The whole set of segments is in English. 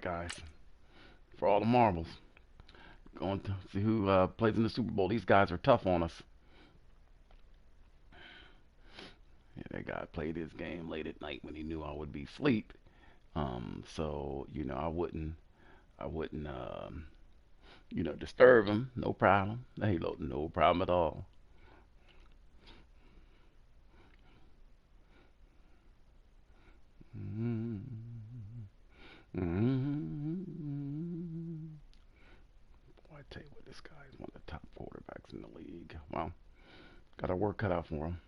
guys, for all the marbles. Going to see who plays in the Super Bowl. These guys are tough on us. Yeah, that guy played his game late at night when he knew I would be asleep. So I wouldn't disturb him. No problem. Hey, look, no problem at all. Mm-hmm. Mm-hmm. Boy, I tell you what, this guy is one of the top quarterbacks in the league. Well, got our work cut out for him.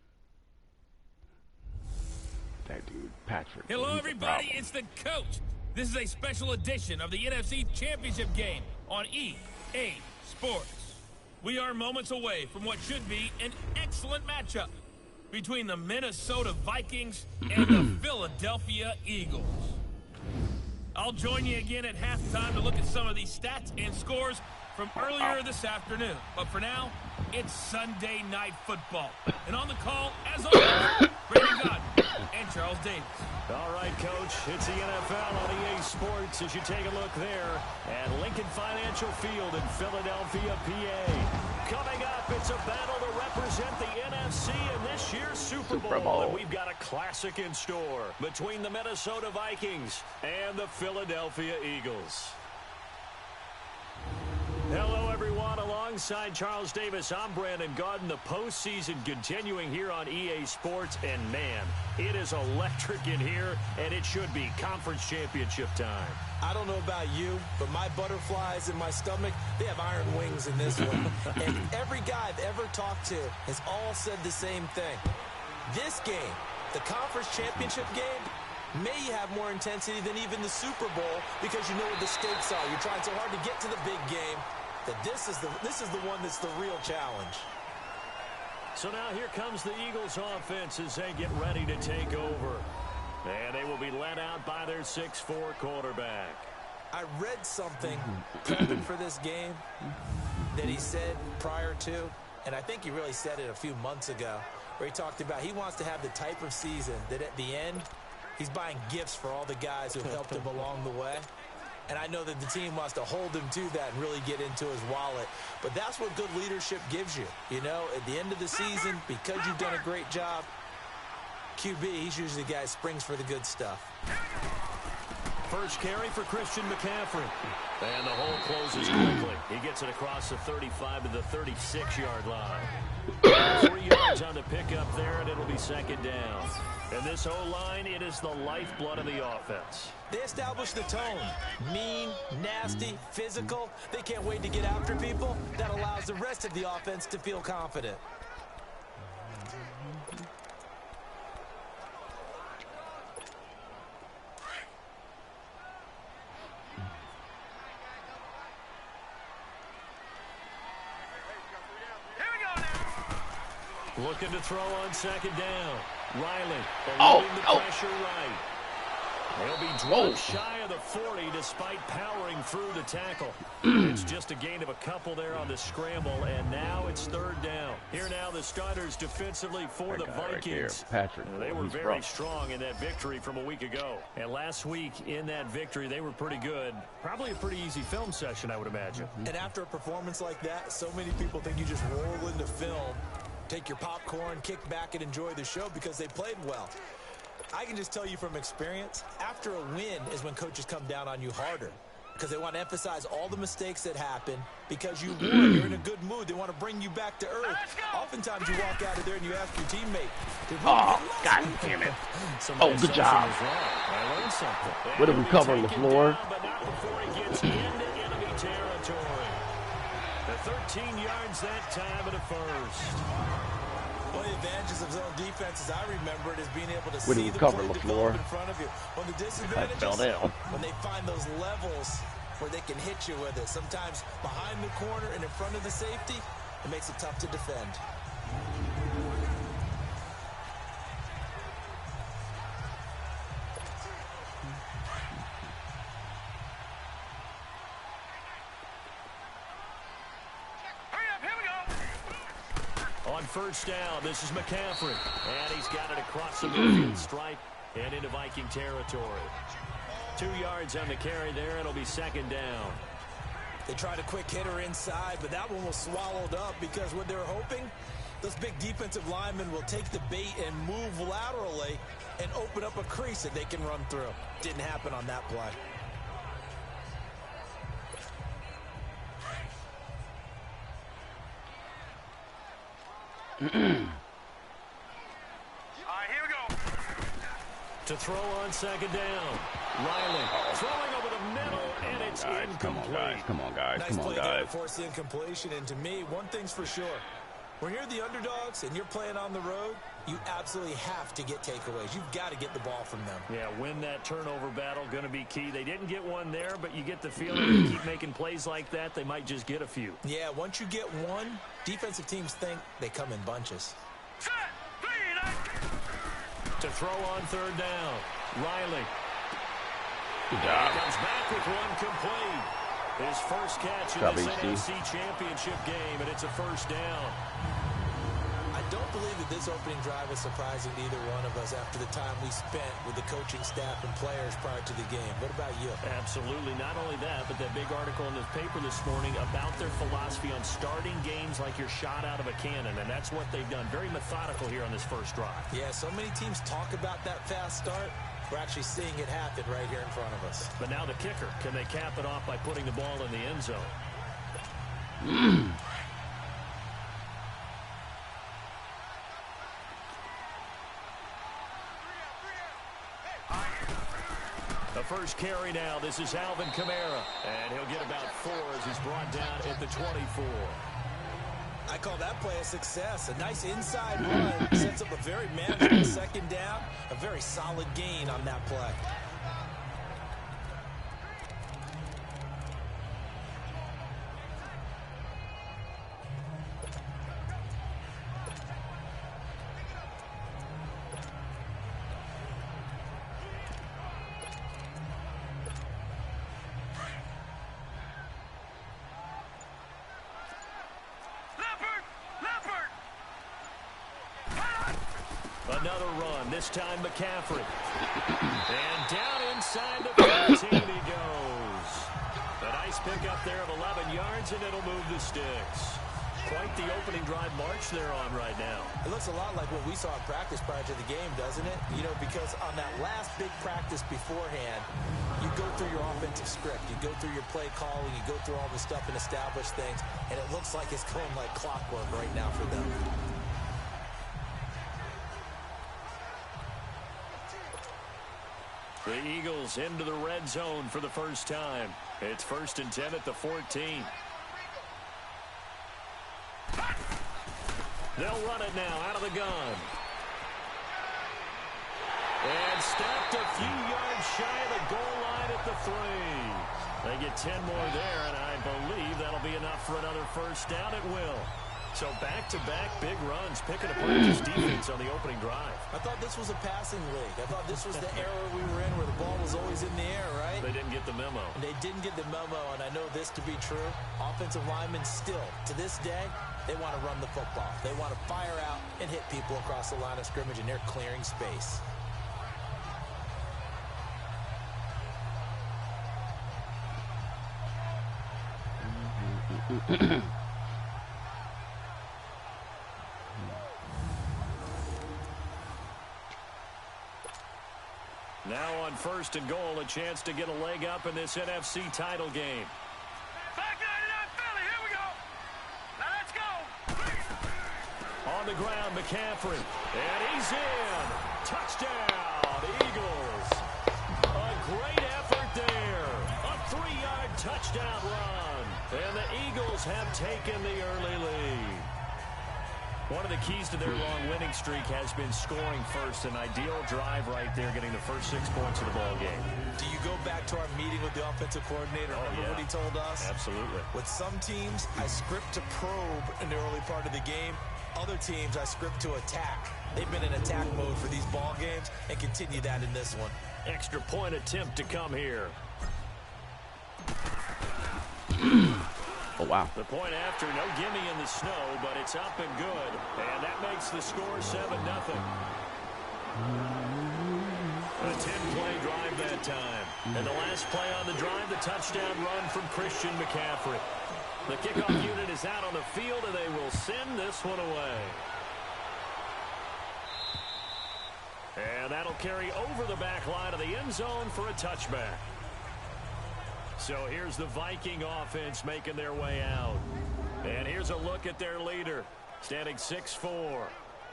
That dude, Patrick. Hello, He's a everybody. problem. It's the coach. This is a special edition of the NFC Championship game on EA Sports. We are moments away from what should be an excellent matchup between the Minnesota Vikings and the Philadelphia Eagles. I'll join you again at halftime to look at some of these stats and scores from earlier this afternoon. But for now, it's Sunday Night Football. And on the call, as always, Brandon Godden and Charles Davis. All right, Coach, it's the NFL on EA Sports as you take a look there at Lincoln Financial Field in Philadelphia, PA. Coming up, it's a battle to represent the NFC in this year's Super Bowl. And we've got a classic in store between the Minnesota Vikings and the Philadelphia Eagles. Hello, everyone. Alongside Charles Davis, I'm Brandon Gaudin. The postseason continuing here on EA Sports. And, man, it is electric in here, and it should be conference championship time. I don't know about you, but my butterflies in my stomach, they have iron wings in this one. And every guy I've ever talked to has all said the same thing. This game, the conference championship game, may have more intensity than even the Super Bowl because you know what the stakes are. You're trying so hard to get to the big game that this is the one that's the real challenge. So now here comes the Eagles offense as they get ready to take over. And they will be led out by their 6'4 quarterback. I read something prepping for this game that he said prior to, and I think he really said it a few months ago, where he talked about he wants to have the type of season that at the end, he's buying gifts for all the guys who helped him along the way. And I know that the team wants to hold him to that and really get into his wallet. But that's what good leadership gives you. You know, at the end of the season, because you've done a great job, QB, he's usually the guy who springs for the good stuff. First carry for Christian McCaffrey. And the hole closes quickly. He gets it across the 35 to the 36-yard line. 3 yards on the pickup there, and it'll be second down. And this O-line, it is the lifeblood of the offense. They establish the tone. Mean, nasty, physical. They can't wait to get after people. That allows the rest of the offense to feel confident. Looking to throw on second down. Riley, the pressure right. He'll be dropped shy of the 40 despite powering through the tackle. It's just a gain of a couple there on the scramble, and now it's third down. Here now the starters defensively for the Vikings. Right, Patrick, they were very strong in that victory from a week ago. And last week in that victory, they were pretty good. Probably a pretty easy film session, I would imagine. And after a performance like that, so many people think you just roll into film, take your popcorn, kick back, and enjoy the show because they played well. I can just tell you from experience, after a win is when coaches come down on you harder because they want to emphasize all the mistakes that happen because you won. You're in a good mood. They want to bring you back to earth. Oftentimes you walk out of there and you ask your teammate, oh, God damn it. Oh, good job. Way to recover on the floor. But not before he gets into enemy territory. The 13 yards that time at a first. One of the advantages of zone defense, as I remember it, is being able to Way to see the recover play on the floor. in front of you. One of the I disadvantages, fell down. when they find those levels where they can hit you with it. Sometimes behind the corner and in front of the safety, it makes it tough to defend. On first down, this is McCaffrey. And he's got it across the midfield stripe and into Viking territory. 2 yards on the carry there. It'll be second down. They tried a quick hitter inside, but that one was swallowed up because what they were hoping, those big defensive linemen will take the bait and move laterally and open up a crease that they can run through. Didn't happen on that play. All right, here we go. To throw on second down. Riley throwing over the middle, and it's incomplete. Come on, guys. Come on, guys. Nice Come on, play there to guys. force the incompletion, and to me, one thing's for sure. When you're the underdogs and you're playing on the road, you absolutely have to get takeaways. You've got to get the ball from them. Yeah, win that turnover battle, going to be key. They didn't get one there, but you get the feeling they keep making plays like that, they might just get a few. Yeah, once you get one, defensive teams think they come in bunches. Set, lead, To throw on third down, Riley. Good job. Comes back with one complete. His first catch in Job, this HC. NFC Championship game, and it's a first down. I don't believe that this opening drive is surprising to either one of us after the time we spent with the coaching staff and players prior to the game. What about you? Absolutely. Not only that, but that big article in the paper this morning about their philosophy on starting games like you're shot out of a cannon, and that's what they've done. Very methodical here on this first drive. Yeah, so many teams talk about that fast start. We're actually seeing it happen right here in front of us. But now the kicker. Can they cap it off by putting the ball in the end zone? The first carry now. This is Alvin Kamara. And he'll get about 4 as he's brought down at the 24. I call that play a success. A nice inside run sets up a very manageable second down. A very solid gain on that play. Another run, this time McCaffrey. And down inside the 13 he goes. A nice pickup there of 11 yards, and it'll move the sticks. Quite the opening drive march they're on right now. It looks a lot like what we saw in practice prior to the game, doesn't it? You know, because on that last big practice beforehand, you go through your offensive script. You go through your play calling. You go through all the stuff and establish things. And it looks like it's going like clockwork right now for them. The Eagles into the red zone for the first time. It's 1st and 10 at the 14. They'll run it now out of the gun. And stopped a few yards shy of the goal line at the 3. They get 10 more there, and I believe that'll be enough for another first down. It will. So back-to-back big runs, picking apart this defense on the opening drive. I thought this was a passing league. I thought this was the era we were in where the ball was always in the air, right? They didn't get the memo. And they didn't get the memo, and I know this to be true. Offensive linemen still, to this day, they want to run the football. They want to fire out and hit people across the line of scrimmage, and they're clearing space. Now on 1st and goal, a chance to get a leg up in this NFC title game. Back 99 Philly, here we go. Now let's go. On the ground, McCaffrey. And he's in. Touchdown, Eagles. A great effort there. A 3-yard touchdown run. And the Eagles have taken the early lead. One of the keys to their long winning streak has been scoring first. An ideal drive right there, getting the first 6 points of the ball game. Do you go back to our meeting with the offensive coordinator? Remember what he told us? Absolutely. With some teams, I script to probe in the early part of the game. Other teams, I script to attack. They've been in attack mode for these ball games and continue that in this one. Extra point attempt to come here. Oh, wow. The point after, no gimme in the snow, but it's up and good. And that makes the score 7-0. A 10-play drive that time. And the last play on the drive, the touchdown run from Christian McCaffrey. The kickoff unit is out on the field, and they will send this one away. And that'll carry over the back line of the end zone for a touchback. So here's the Viking offense making their way out. And here's a look at their leader, standing 6'4".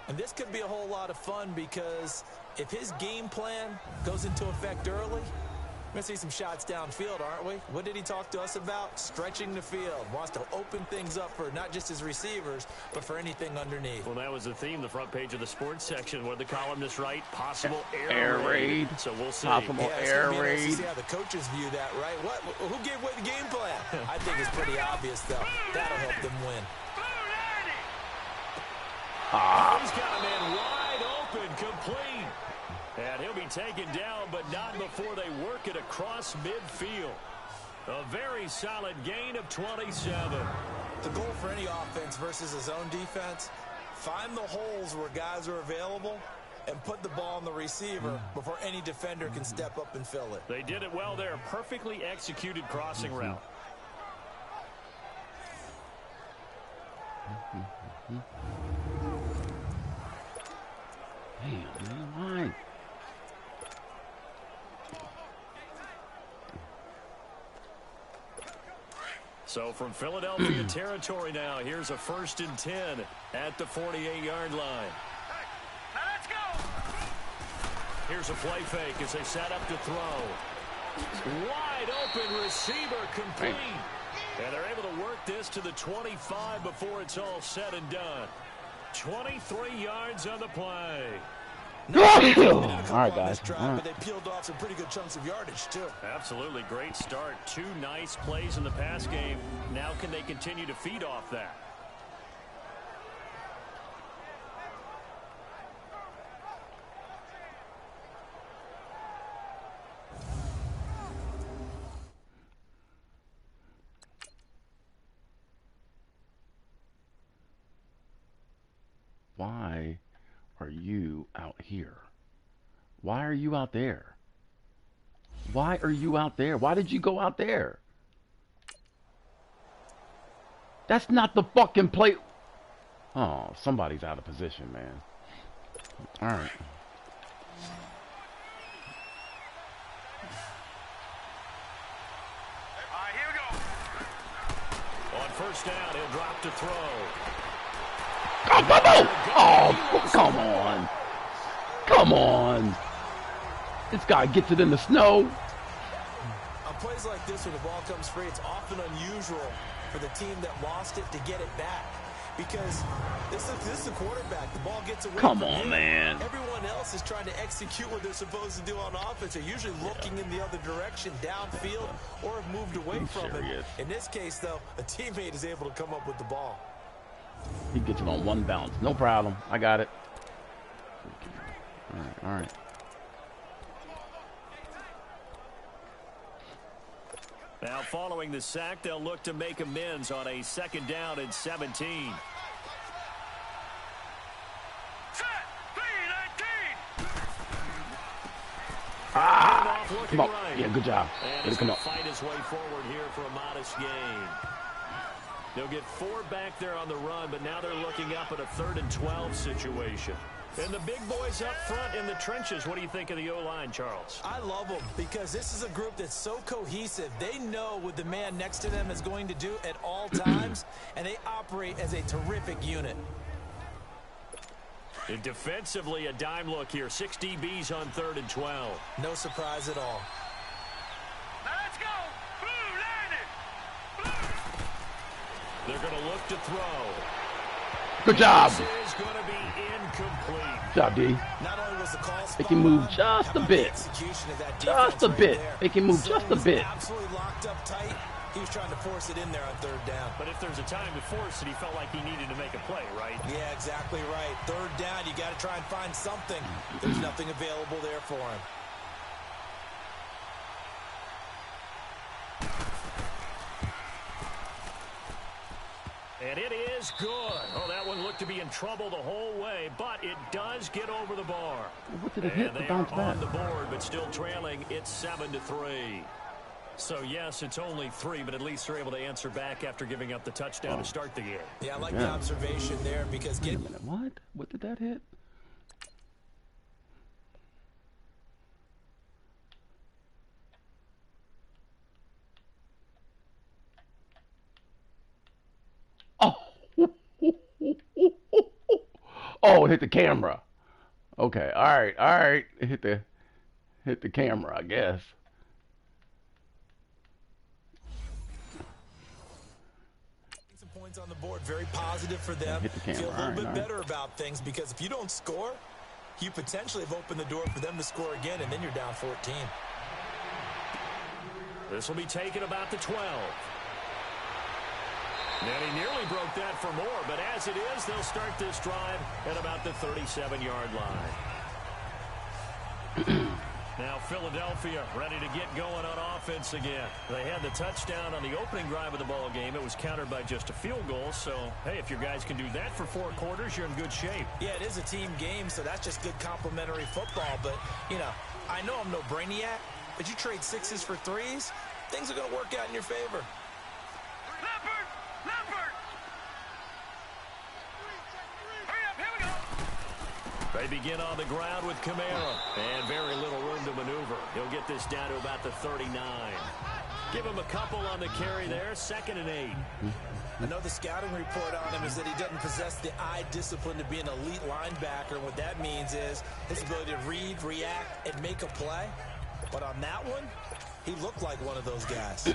And this could be a whole lot of fun because if his game plan goes into effect early, we're going to see some shots downfield, aren't we? What did he talk to us about? Stretching the field. Wants to open things up for not just his receivers, but for anything underneath. Well, that was the theme, the front page of the sports section. What did the columnists write? Possible air raid. So we'll see. Possible air raid. See how the coaches view that, right? What? Who gave away the game plan? I think it's pretty obvious, though. That'll help them win. He's got a man wide open, complete. And he'll be taken down, but not before they work it across midfield. A very solid gain of 27. The goal for any offense versus a zone defense, find the holes where guys are available and put the ball on the receiver before any defender can step up and fill it. They did it well there. Perfectly executed crossing route. Damn, man, why? So from Philadelphia territory now, here's a 1st and 10 at the 48-yard line. Now let's go. Here's a play fake as they set up to throw. Wide open receiver complete. And they're able to work this to the 25 before it's all said and done. 23 yards on the play. All right, guys. But they peeled off some pretty good chunks of yardage, too. Absolutely great start. 2 nice plays in the pass game. Now can they continue to feed off that? Why are you out here? Why are you out there? Why are you out there? Why did you go out there? That's not the fucking play. Oh, somebody's out of position, man. All right. Here we go. On 1st down, he'll drop to throw. Oh, come on. Come on. This guy gets it in the snow. On plays like this, when the ball comes free, it's often unusual for the team that lost it to get it back. Because this is the quarterback. The ball gets away. Come from on, him. man. Everyone else is trying to execute what they're supposed to do on offense. They're usually looking in the other direction, downfield, or have moved away from it. In this case, though, a teammate is able to come up with the ball. He gets it on one bounce. No problem. I got it. All right. Now, following the sack, they'll look to make amends on a 2nd down and 17. Come on. Yeah, good job. And he's going to fight his way forward here for a modest gain. They'll get 4 back there on the run, but now they're looking up at a 3rd and 12 situation. And the big boys up front in the trenches. What do you think of the O-line, Charles? I love them because this is a group that's so cohesive. They know what the man next to them is going to do at all times, and they operate as a terrific unit. And defensively, a dime look here. 6 DBs on 3rd and 12. No surprise at all. Now let's go. Blue, line it. Blue. They're going to look to throw. Good job. This is going to be incomplete. Good job, D. Not only was the call They can move just a bit. Just a bit. They can move just a bit. Absolutely locked up tight. He was trying to force it in there on 3rd down. But if there's a time to force it, he felt like he needed to make a play, right? Yeah, exactly right. 3rd down, you got to try and find something. There's nothing available there for him. And it is good. Oh, that one looked to be in trouble the whole way, but it does get over the bar. What did it hit to bounce back? On the board, but still trailing. It's 7-3. So, yes, it's only 3, but at least they're able to answer back after giving up the touchdown to start the game. Yeah, I like the observation there because Wait a minute, what? What did that hit? Oh! Oh, it hit the camera. Okay, all right. It hit the camera, I guess. some points on the board, very positive for them. Hit the camera. Feel a little bit better about things because if you don't score, you potentially have opened the door for them to score again, and then you're down 14. This will be taken about the 12. And he nearly broke that for more, but as it is, they'll start this drive at about the 37-yard line. Now Philadelphia ready to get going on offense again. They had the touchdown on the opening drive of the ball game. It was countered by just a field goal. So, hey, if your guys can do that for 4 quarters, you're in good shape. Yeah, it is a team game, so that's just good complementary football. But, you know, I know I'm no brainiac, but you trade 6s for 3s, things are going to work out in your favor. They begin on the ground with Kamara, and very little room to maneuver. He'll get this down to about the 39. Give him a couple on the carry there, 2nd and 8. I know the scouting report on him is that he doesn't possess the eye discipline to be an elite linebacker. What that means is his ability to read, react, and make a play. But on that one, he looked like one of those guys.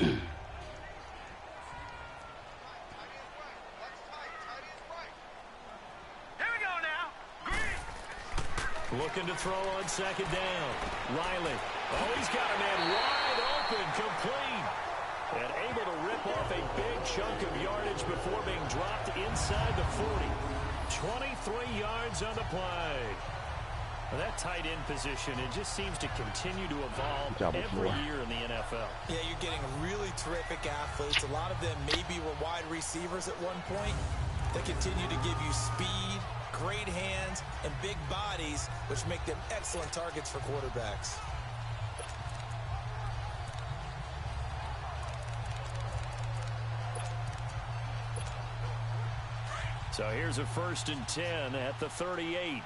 Looking to throw on 2nd down. Riley. Oh, he's got a man wide open, complete. And able to rip off a big chunk of yardage before being dropped inside the 40. 23 yards on the play. Well, that tight end position, it just seems to continue to evolve every year in the NFL. Yeah, you're getting really terrific athletes. A lot of them maybe were wide receivers at one point. They continue to give you speed, great hands, and big bodies, which make them excellent targets for quarterbacks. So here's a 1st and 10 at the 38.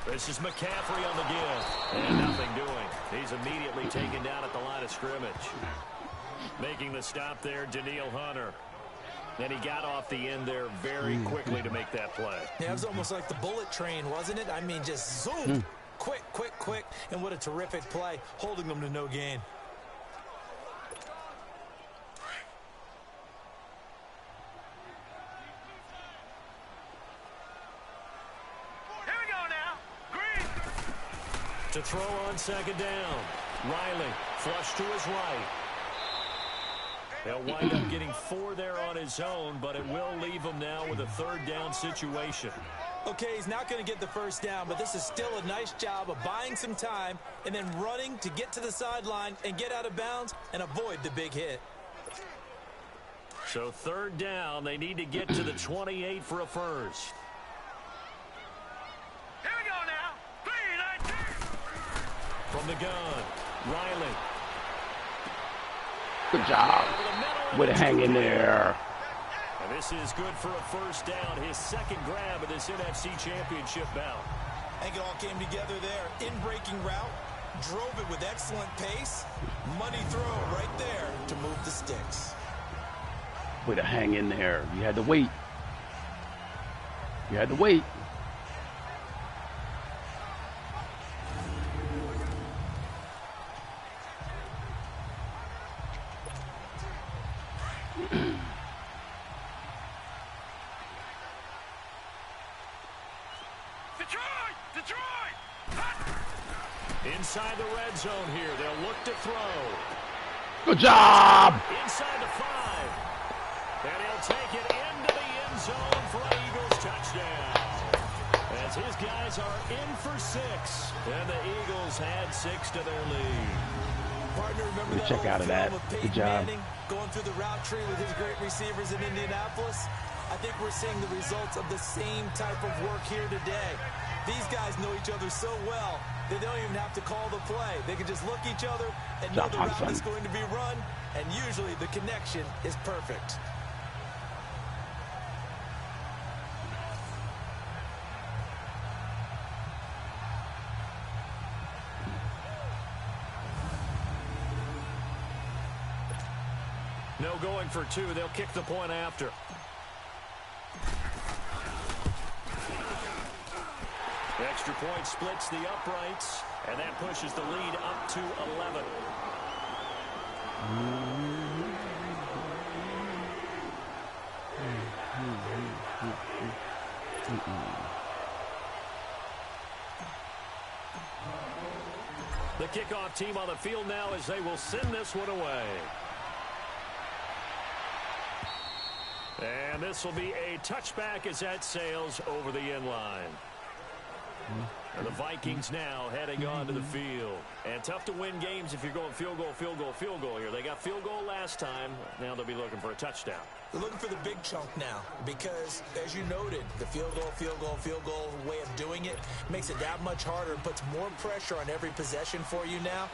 This is McCaffrey on the give. And nothing doing. He's immediately taken down at the line of scrimmage. Making the stop there, Danielle Hunter. And he got off the end there very quickly to make that play. Yeah, it was almost like the bullet train, wasn't it? I mean, just zoom. Quick. And what a terrific play, holding them to no gain. To throw on 2nd down. Riley, flush to his right. They'll wind up getting 4 there on his own, but it will leave him now with a 3rd down situation. Okay, he's not going to get the 1st down, but this is still a nice job of buying some time and then running to get to the sideline and get out of bounds and avoid the big hit. So 3rd down, they need to get to the 28 for a 1st. From the gun, Riley. Good job. Way to hang in there. And this is good for a 1st down, his 2nd grab of this NFC Championship bout. I think it all came together there. In-breaking route, drove it with excellent pace. Money throw right there to move the sticks. Way to hang in there. You had to wait. You had to wait. Inside the red zone here. They'll look to throw. Good job. Inside the 5. And he'll take it into the end zone for an Eagles touchdown. As his guys are in for 6. And the Eagles had 6 to their lead. Partner, remember that check old out of film that. of Good Peyton job. Manning going through the route tree with his great receivers in Indianapolis? I think we're seeing the results of the same type of work here today. These guys know each other so well that they don't even have to call the play. They can just look each other and know the route is going to be run, and usually the connection is perfect. No going for two. They'll kick the point after. The extra point splits the uprights, and that pushes the lead up to 11. The kickoff team on the field now as they will send this one away. And this will be a touchback as that sails over the end line. And the Vikings now heading on to the field. And tough to win games if you're going field goal, field goal, field goal here. They got field goal last time. Now they'll be looking for a touchdown. They're looking for the big chunk now because, as you noted, the field goal way of doing it makes it that much harder and puts more pressure on every possession for you now.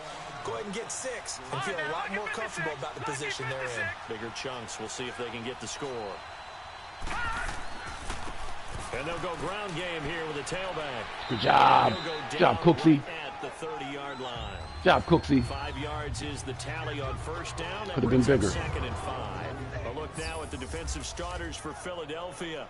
Go ahead and get 6 and feel a lot more comfortable about the position they're in. Bigger chunks. We'll see if they can get the score. And they'll go ground game here with a tailback. Good job. Good job, Cooksey. At the 30-yard line. Good job, Cooksey. 5 yards is the tally on first down. Could have been bigger. 2nd and 5. A look now at the defensive starters for Philadelphia.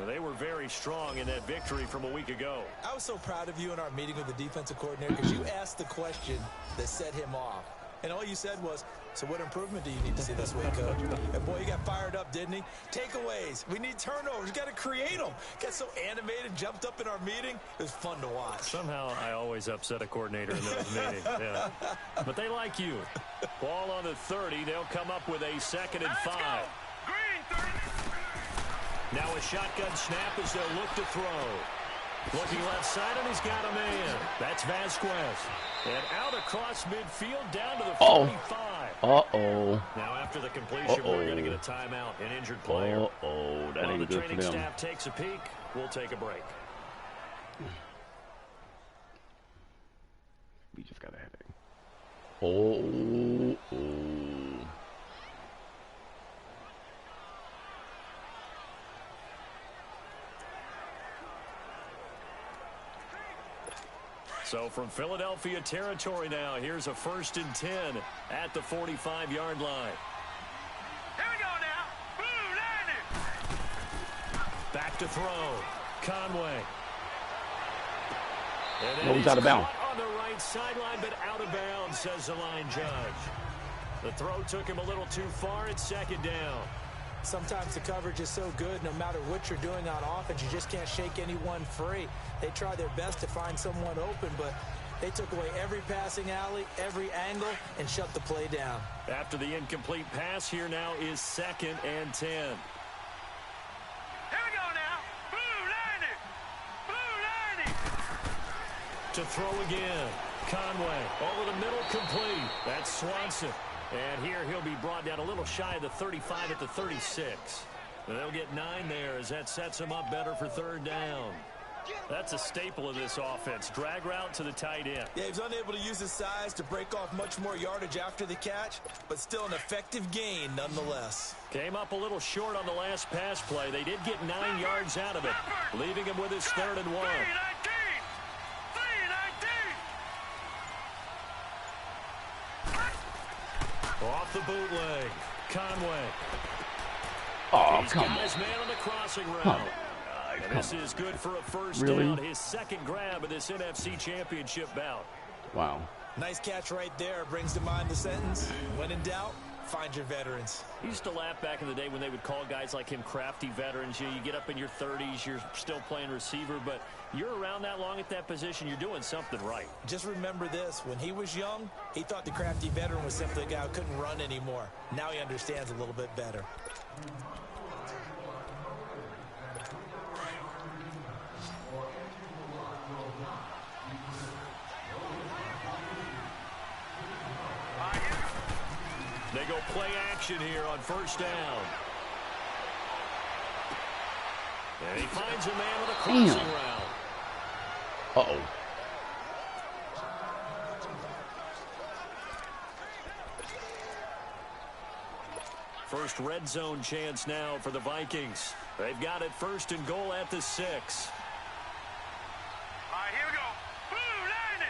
They were very strong in that victory from a week ago. I was so proud of you in our meeting with the defensive coordinator because you asked the question that set him off. And all you said was, so what improvement do you need to see this week, Coach? And boy, he got fired up, didn't he? Takeaways. We need turnovers. We got to create them. Got so animated, jumped up in our meeting. It was fun to watch. Somehow I always upset a coordinator in those meetings. Yeah. But they like you. Ball on the 30. They'll come up with a 2nd and 5. Now a shotgun snap as they'll look to throw. Looking left side, and he's got a man. That's Vasquez. And out across midfield, down to the 45. Uh-oh. Now after the completion, we're going to get a timeout, an injured player. Uh-oh. That While ain't the good for training them. staff takes a peek, we'll take a break. We just got a headache. Oh. So from Philadelphia territory now, here's a 1st and 10 at the 45-yard line. Here we go now. Blue Lightning. Back to throw. Conway. And No, he's out of bounds. On the right sideline, but out of bounds, says the line judge. The throw took him a little too far. It's 2nd down. Sometimes the coverage is so good, no matter what you're doing on offense, you just can't shake anyone free. They try their best to find someone open, but they took away every passing alley, every angle, and shut the play down. After the incomplete pass, here now is 2nd and 10. Here we go now. Blue Lightning. Blue Lightning. To throw again. Conway over the middle, complete. That's Swanson. And here he'll be brought down a little shy of the 35 at the 36. And they'll get 9 there as that sets him up better for 3rd down. That's a staple of this offense. Drag route to the tight end. Yeah, he was unable to use his size to break off much more yardage after the catch, but still an effective gain nonetheless. Came up a little short on the last pass play. They did get 9 yards out of it, leaving him with his 3rd and 1. 319. Off the bootleg. Conway. Oh, He's come got on. his man on the crossing route. Come on. And this is good for a first Really? down. His 2nd grab of this NFC Championship bout. Wow. Nice catch right there. Brings to mind the sentence, when in doubt, find your veterans. He used to laugh back in the day when they would call guys like him crafty veterans. You get up in your 30s, you're still playing receiver, but you're around that long at that position, you're doing something right. Just remember this, when he was young, he thought the crafty veteran was simply a guy who couldn't run anymore. Now he understands a little bit better. They go play action here on first down. And he finds a man with a crossing route. Uh-oh. First red zone chance now for the Vikings. They've got it first and goal at the 6. All right, here we go. Blue 90.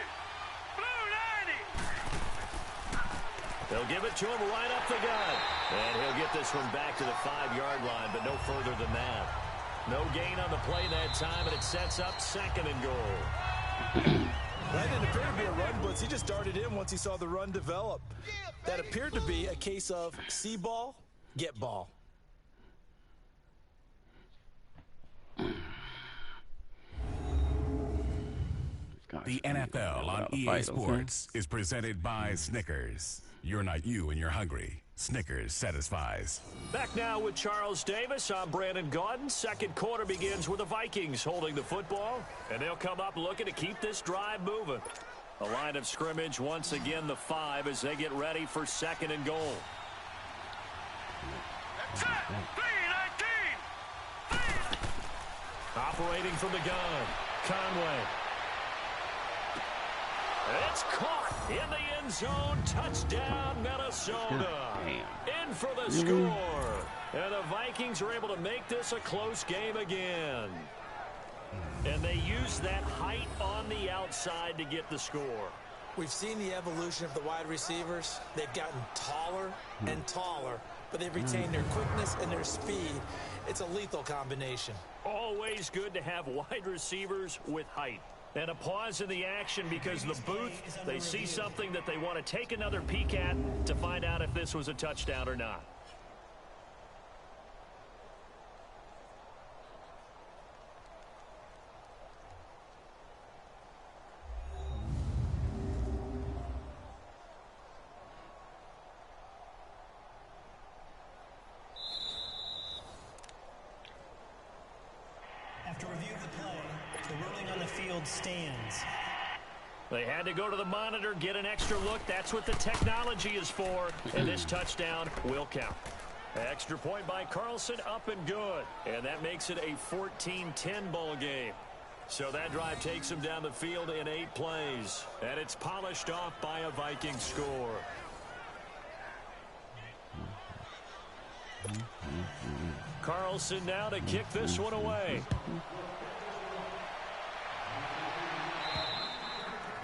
Blue 90. They'll give it to him right up the gut. And he'll get this one back to the 5-yard line, but no further than that. No gain on the play that time, and it sets up second and goal. That didn't appear to be a run blitz. He just darted in once he saw the run develop. That appeared to be a case of see ball, get ball. The NFL on EA Sports is presented by Snickers. You're not you when you're hungry. Snickers satisfies. Back now with Charles Davis. I'm Brandon Gaudin. Second quarter begins with the Vikings holding the football, and they'll come up looking to keep this drive moving. A line of scrimmage once again the 5 as they get ready for second and goal. Operating from the gun, Conway. It's caught in the end zone. Touchdown, Minnesota. In for the score. And the Vikings are able to make this a close game again. And they use that height on the outside to get the score. We've seen the evolution of the wide receivers. They've gotten taller and taller, but they've retained their quickness and their speed. It's a lethal combination. Always good to have wide receivers with height. And a pause in the action because the booth, they see something that they want to take another peek at to find out if this was a touchdown or not. After review of the play, the ruling on the field stands. They had to go to the monitor, get an extra look. That's what the technology is for. And this touchdown will count. Extra point by Carlson, up and good. And that makes it a 14-10 ball game. So that drive takes them down the field in 8 plays. And it's polished off by a Viking score. Carlson now to kick this one away.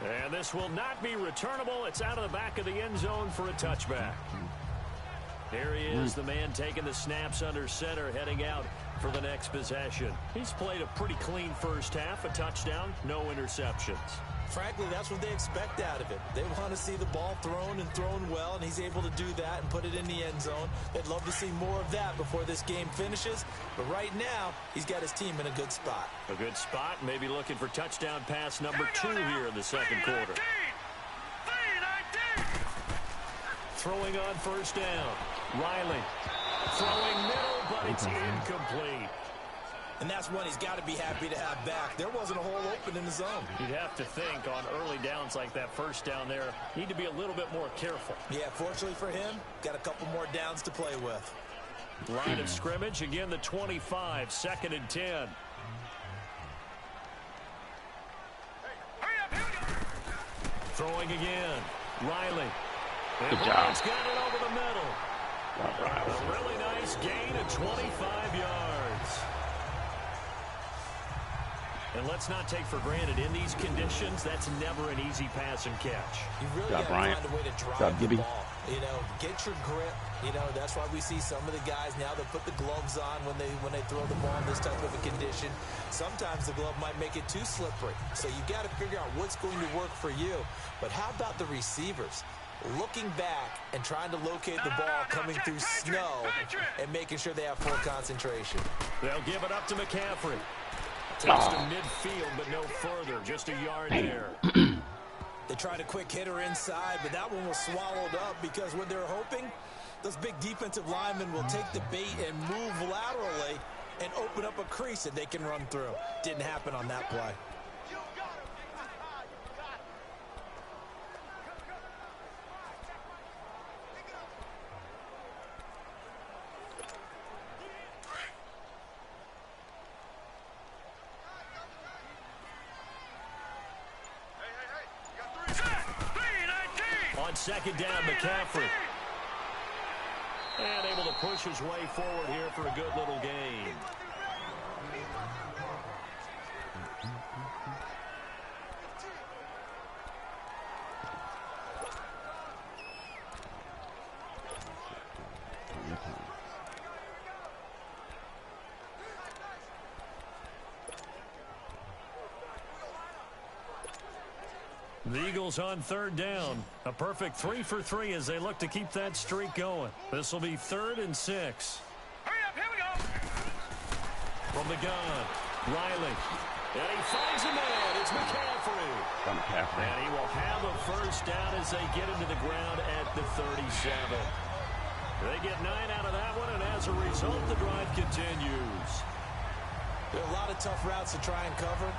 And this will not be returnable. It's out of the back of the end zone for a touchback. Here he is, the man taking the snaps under center, heading out for the next possession. He's played a pretty clean first half, a touchdown, no interceptions. Frankly, that's what they expect out of him. They want to see the ball thrown and thrown well, and he's able to do that and put it in the end zone. They'd love to see more of that before this game finishes. But right now, he's got his team in a good spot. A good spot, maybe looking for touchdown pass number 2 here in the second quarter. Throwing on first down. Riley throwing middle, but it's incomplete. And that's one he's got to be happy to have back. There wasn't a hole open in the zone. You'd have to think on early downs like that first down there, need to be a little bit more careful. Yeah, fortunately for him, got a couple more downs to play with. Line of scrimmage, again the 25, second and 10. Throwing again. Riley. Good job. He's got it over the middle. A really nice gain of 25 yards. And let's not take for granted, in these conditions, that's never an easy pass and catch. You really got to find a way to drive the ball. You know, get your grip. You know, that's why we see some of the guys now that put the gloves on when they throw the ball in this type of a condition. Sometimes the glove might make it too slippery. So you got to figure out what's going to work for you. But how about the receivers? Looking back and trying to locate the ball coming through snow and making sure they have full concentration. They'll give it up to McCaffrey. Takes to midfield, but no further. Just a yard there. They tried a quick hitter inside, but that one was swallowed up because what they're hoping, those big defensive linemen will take the bait and move laterally and open up a crease that they can run through. Didn't happen on that play. On second down, McCaffrey. And able to push his way forward here for a good little gain. The Eagles on third down. A perfect 3 for 3 as they look to keep that streak going. This will be 3rd and 6. Hurry up, here we go. From the gun, Riley. And he finds a man. It's McCaffrey. And he will have a first down as they get into the ground at the 37. They get 9 out of that one, and as a result, the drive continues. There are a lot of tough routes to try and cover.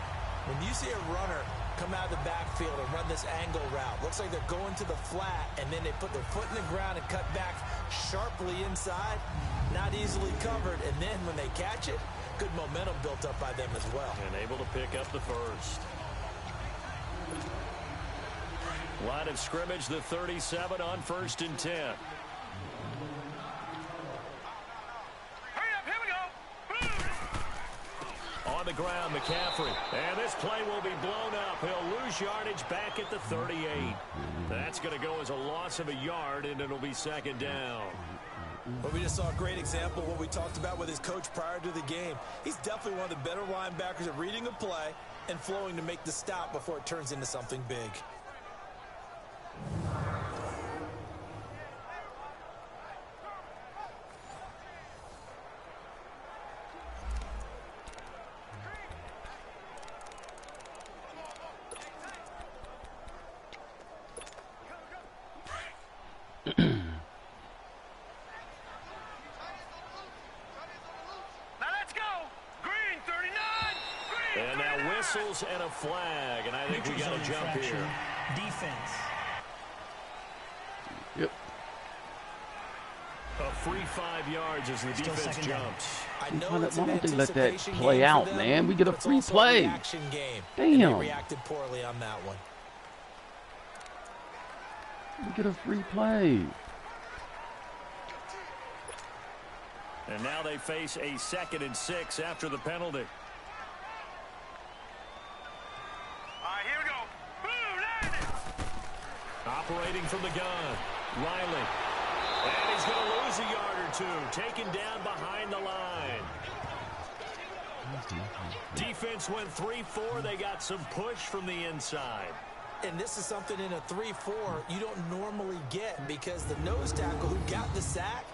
When you see a runner come out of the backfield and run this angle route, looks like they're going to the flat, and then they put their foot in the ground and cut back sharply inside. Not easily covered, and then when they catch it, good momentum built up by them as well. And able to pick up the first. Line of scrimmage, the 37 on 1st and 10. On the ground, McCaffrey. And this play will be blown up. He'll lose yardage back at the 38. That's going to go as a loss of a yard, and it'll be 2nd down. But we just saw a great example of what we talked about with his coach prior to the game. He's definitely one of the better linebackers at reading a play and flowing to make the stop before it turns into something big. And a flag, and I think we got a jump here. Defense. Yep. A free 5 yards as the defense jumps. I know Why it's an don't they let that anticipation play game out, for them, man? We get a but it's free also play. reaction game. Damn. And they reacted poorly on that one. We get a free play. And now they face a 2nd and 6 after the penalty. Operating from the gun, Riley. And he's going to lose a yard or two, taken down behind the line. Defense went 3-4. They got some push from the inside. And this is something in a 3-4 you don't normally get because the nose tackle who got the sack,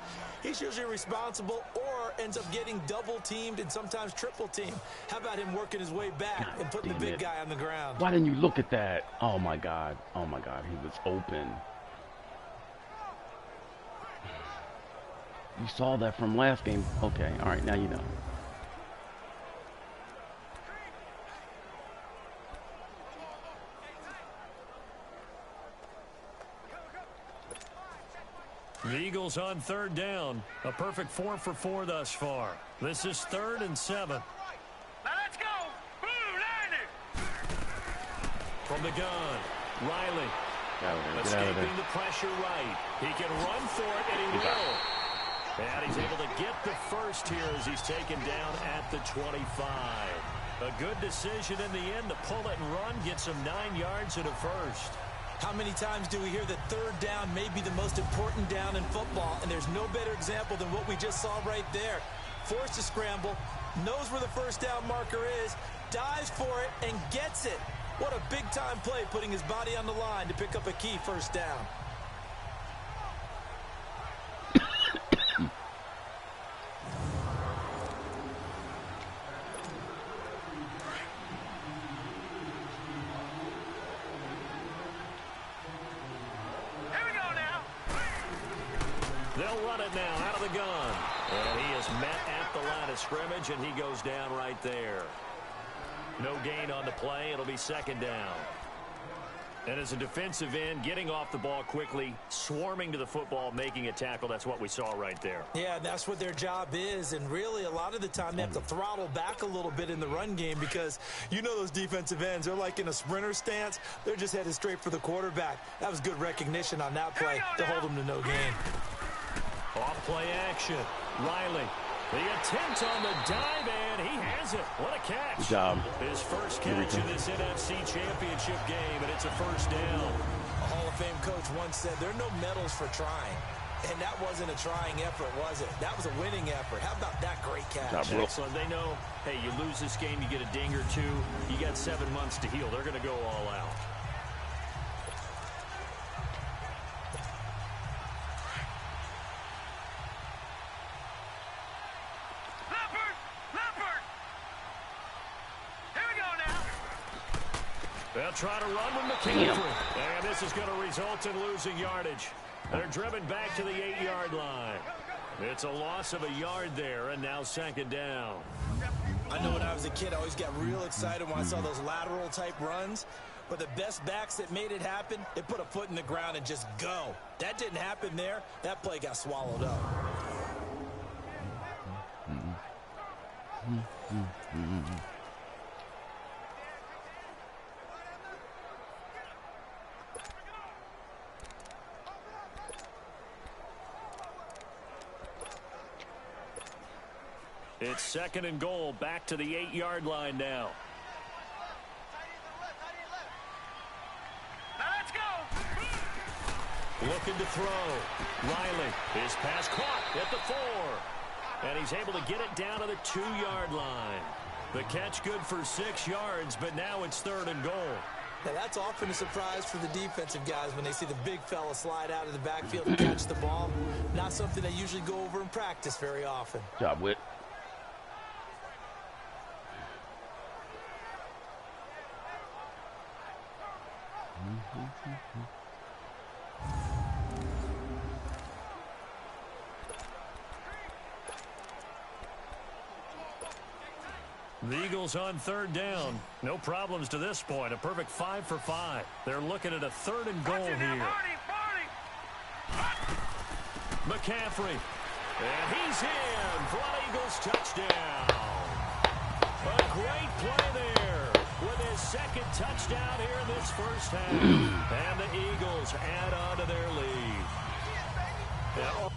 he's usually responsible or ends up getting double-teamed and sometimes triple-teamed. How about him working his way back and putting the big guy on the ground? Why didn't you look at that? Oh, my God. Oh, my God. He was open. You saw that from last game. Okay. All right. Now you know. The Eagles on 3rd down. A perfect 4 for 4 thus far. This is 3rd and 7. Now let's go. Blue 90. From the gun, Riley. Get out of there. Escaping the pressure right. He can run for it, and he will. And he's able to get the first here as he's taken down at the 25. A good decision in the end to pull it and run, get some 9 yards and a first. How many times do we hear that 3rd down may be the most important down in football, and there's no better example than what we just saw right there. Forced to scramble, knows where the first down marker is, dives for it, and gets it. What a big-time play putting his body on the line to pick up a key first down. They'll run it now out of the gun. And he is met at the line of scrimmage, and he goes down right there. No gain on the play. It'll be 2nd down. And as a defensive end, getting off the ball quickly, swarming to the football, making a tackle, that's what we saw right there. Yeah, that's what their job is. And really, a lot of the time, they have to throttle back a little bit in the run game because you know those defensive ends, they're like in a sprinter stance. They're just headed straight for the quarterback. That was good recognition on that play to hold them to no gain. Off play action. Riley. The attempt on the dive, and he has it. What a catch. Good job. His first catch in this NFC Championship game, and it's a first down. A Hall of Fame coach once said, there are no medals for trying. And that wasn't a trying effort, was it? That was a winning effort. How about that great catch? Excellent. They know, hey, you lose this game, you get a ding or two. You got 7 months to heal. They're going to go all out. They'll try to run with McCaffrey. And this is going to result in losing yardage. They're driven back to the 8-yard line. It's a loss of a yard there, and now second down. I know when I was a kid, I always got real excited when I saw those lateral-type runs. But the best backs that made it happen, they put a foot in the ground and just go. That didn't happen there. That play got swallowed up. It's second and goal, back to the 8-yard line now. Now let's go. Looking to throw. Riley, his pass caught at the 4. And he's able to get it down to the 2-yard line. The catch good for 6 yards, but now it's third and goal. Now that's often a surprise for the defensive guys when they see the big fella slide out of the backfield and catch the ball. Not something they usually go over in practice very often. Good job, Whit. The Eagles on third down. No problems to this point. A perfect 5 for 5. They're looking at a third and goal here. McCaffrey. And he's in for an Eagles touchdown. A great play there with his second touchdown here in this first half. And the Eagles add on to their lead. Now,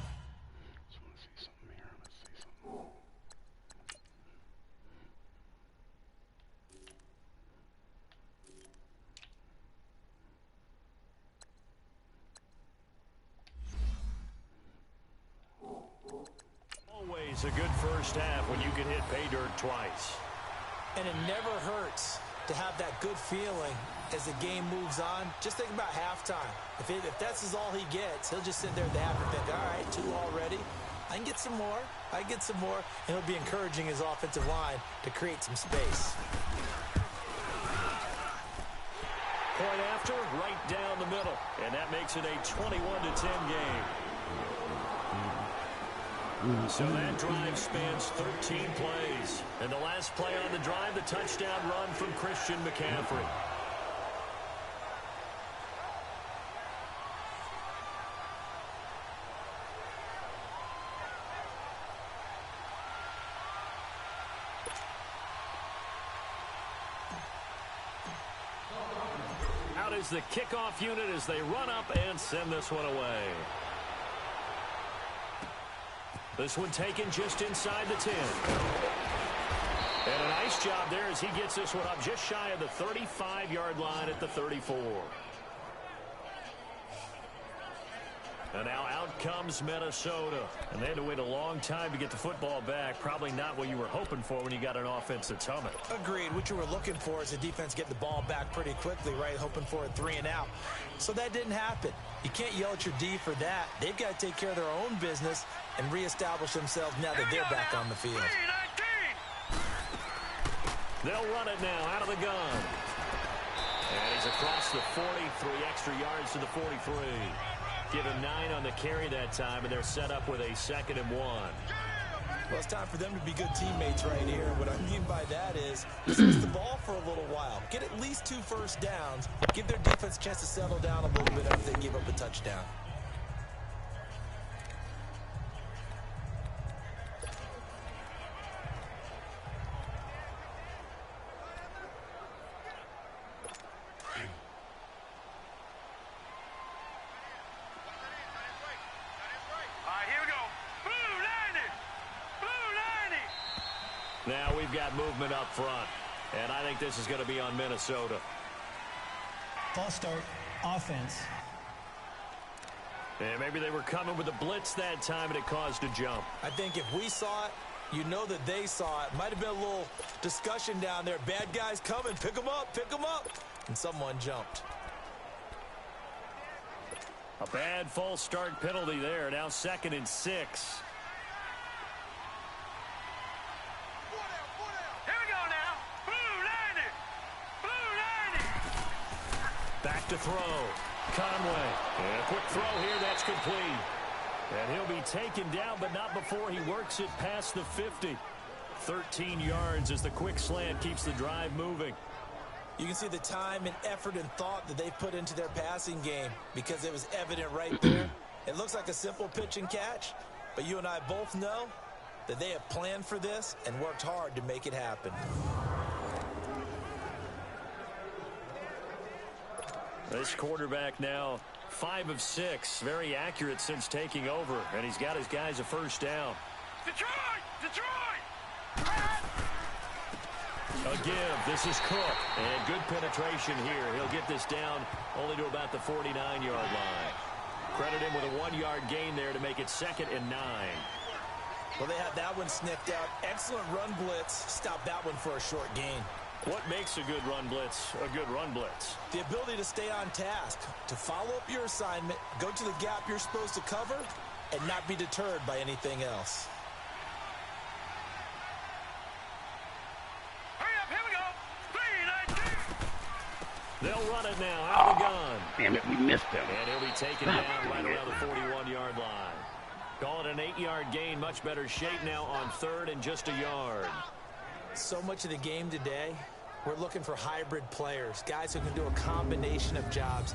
always a good first half when you can hit pay dirt twice. And it never hurts to have that good feeling as the game moves on. Just think about halftime. If that's all he gets, he'll just sit there at the half and think, all right, 2 already. I can get some more. I get some more. And he'll be encouraging his offensive line to create some space. Point after, right down the middle. And that makes it a 21-10 game. So that drive spans 13 plays. And the last play on the drive, the touchdown run from Christian McCaffrey. Out is the kickoff unit as they run up and send this one away. This one taken just inside the 10. And a nice job there as he gets this one up just shy of the 35-yard line at the 34. And now out comes Minnesota. And they had to wait a long time to get the football back. Probably not what you were hoping for when you got an offense that's humming. Agreed. What you were looking for is the defense getting the ball back pretty quickly, right? Hoping for a 3 and out. So that didn't happen. You can't yell at your D for that. They've got to take care of their own business and reestablish themselves now that they're back on the field. They'll run it now out of the gun. And he's across the 40, 3 extra yards to the 43. Give him 9 on the carry that time, and they're set up with a 2nd and 1. Well, it's time for them to be good teammates right here. And what I mean by that is possess the ball for a little while. Get at least 2 first downs. Give their defense a chance to settle down a little bit after they give up a touchdown. Now we've got movement up front, and I think this is going to be on Minnesota. False start, offense. And maybe they were coming with a blitz that time, and it caused a jump. I think if we saw it, you know that they saw it. Might have been a little discussion down there. Bad guys coming. Pick them up. Pick them up. And someone jumped. A bad false start penalty there. Now 2nd and 6. Back to throw. Conway. And a quick throw here. That's complete. And he'll be taken down, but not before he works it past the 50. 13 yards as the quick slant keeps the drive moving. You can see the time and effort and thought that they've put into their passing game because it was evident right there. It looks like a simple pitch and catch, but you and I both know that they have planned for this and worked hard to make it happen. This quarterback now 5 of 6, very accurate since taking over, and he's got his guys a first down. Detroit! Detroit! A give. This is Cook, and good penetration here. He'll get this down only to about the 49-yard line. Credit him with a 1-yard gain there to make it 2nd and 9. Well, they had that one sniffed out. Excellent run blitz. Stop that one for a short gain. What makes a good run blitz a good run blitz? The ability to stay on task, to follow up your assignment, go to the gap you're supposed to cover, and not be deterred by anything else. Hurry up, here we go. 3, 19. They'll run it now. Out of the gun. Damn it, we missed him. And he'll be taken down right around the 41-yard line. Call it an 8-yard gain. Much better shape now on 3rd and just a yard. So much of the game today, we're looking for hybrid players, guys who can do a combination of jobs.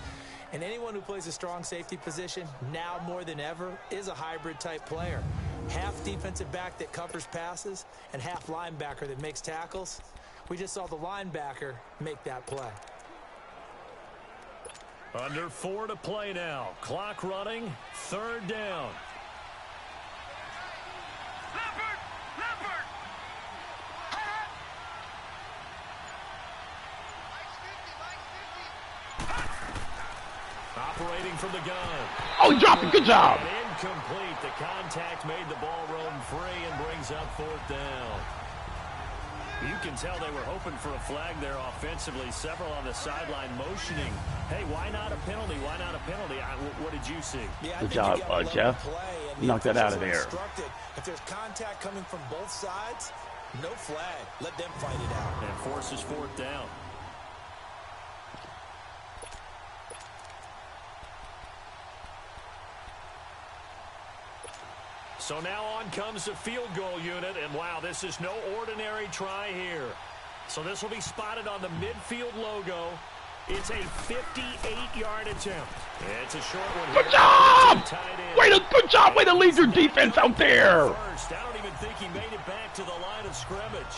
And anyone who plays a strong safety position, now more than ever, is a hybrid type player. Half defensive back that covers passes and half linebacker that makes tackles. We just saw the linebacker make that play. Under 4 to play now. Clock running. 3rd down. Leopard! Leopard! Operating from the gun. Oh, he dropped it. Good job. And incomplete. The contact made the ball roam free and brings up 4th down. You can tell they were hoping for a flag there offensively. Several on the sideline motioning. Hey, why not a penalty? Why not a penalty? What did you see? Yeah, Good job, Jeff. Knock that out of there. If there's contact coming from both sides, no flag. Let them fight it out. And forces 4th down. So now on comes the field goal unit, and wow, this is no ordinary try here. So this will be spotted on the midfield logo. It's a 58-yard attempt. It's a short one here. Good job! Good job! Way to lead your defense out there! First, I don't even think he made it back to the line of scrimmage.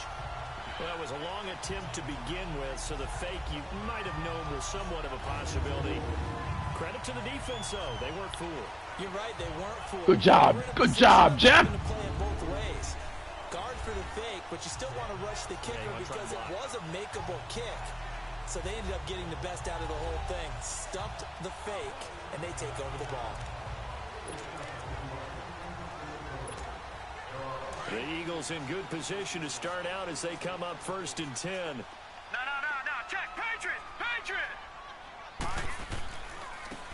Well, it was a long attempt to begin with, so the fake you might have known was somewhat of a possibility. Credit to the defense, though. They weren't fooled. You're right, they weren't fooled. Good job. Good job, Jeff. Play it both ways. Guard for the fake, but you still want to rush the kicker because it was a makeable kick. So they ended up getting the best out of the whole thing. Stumped the fake, and they take over the ball. The Eagles in good position to start out as they come up 1st and 10. No. Check. Patriot! Patriot!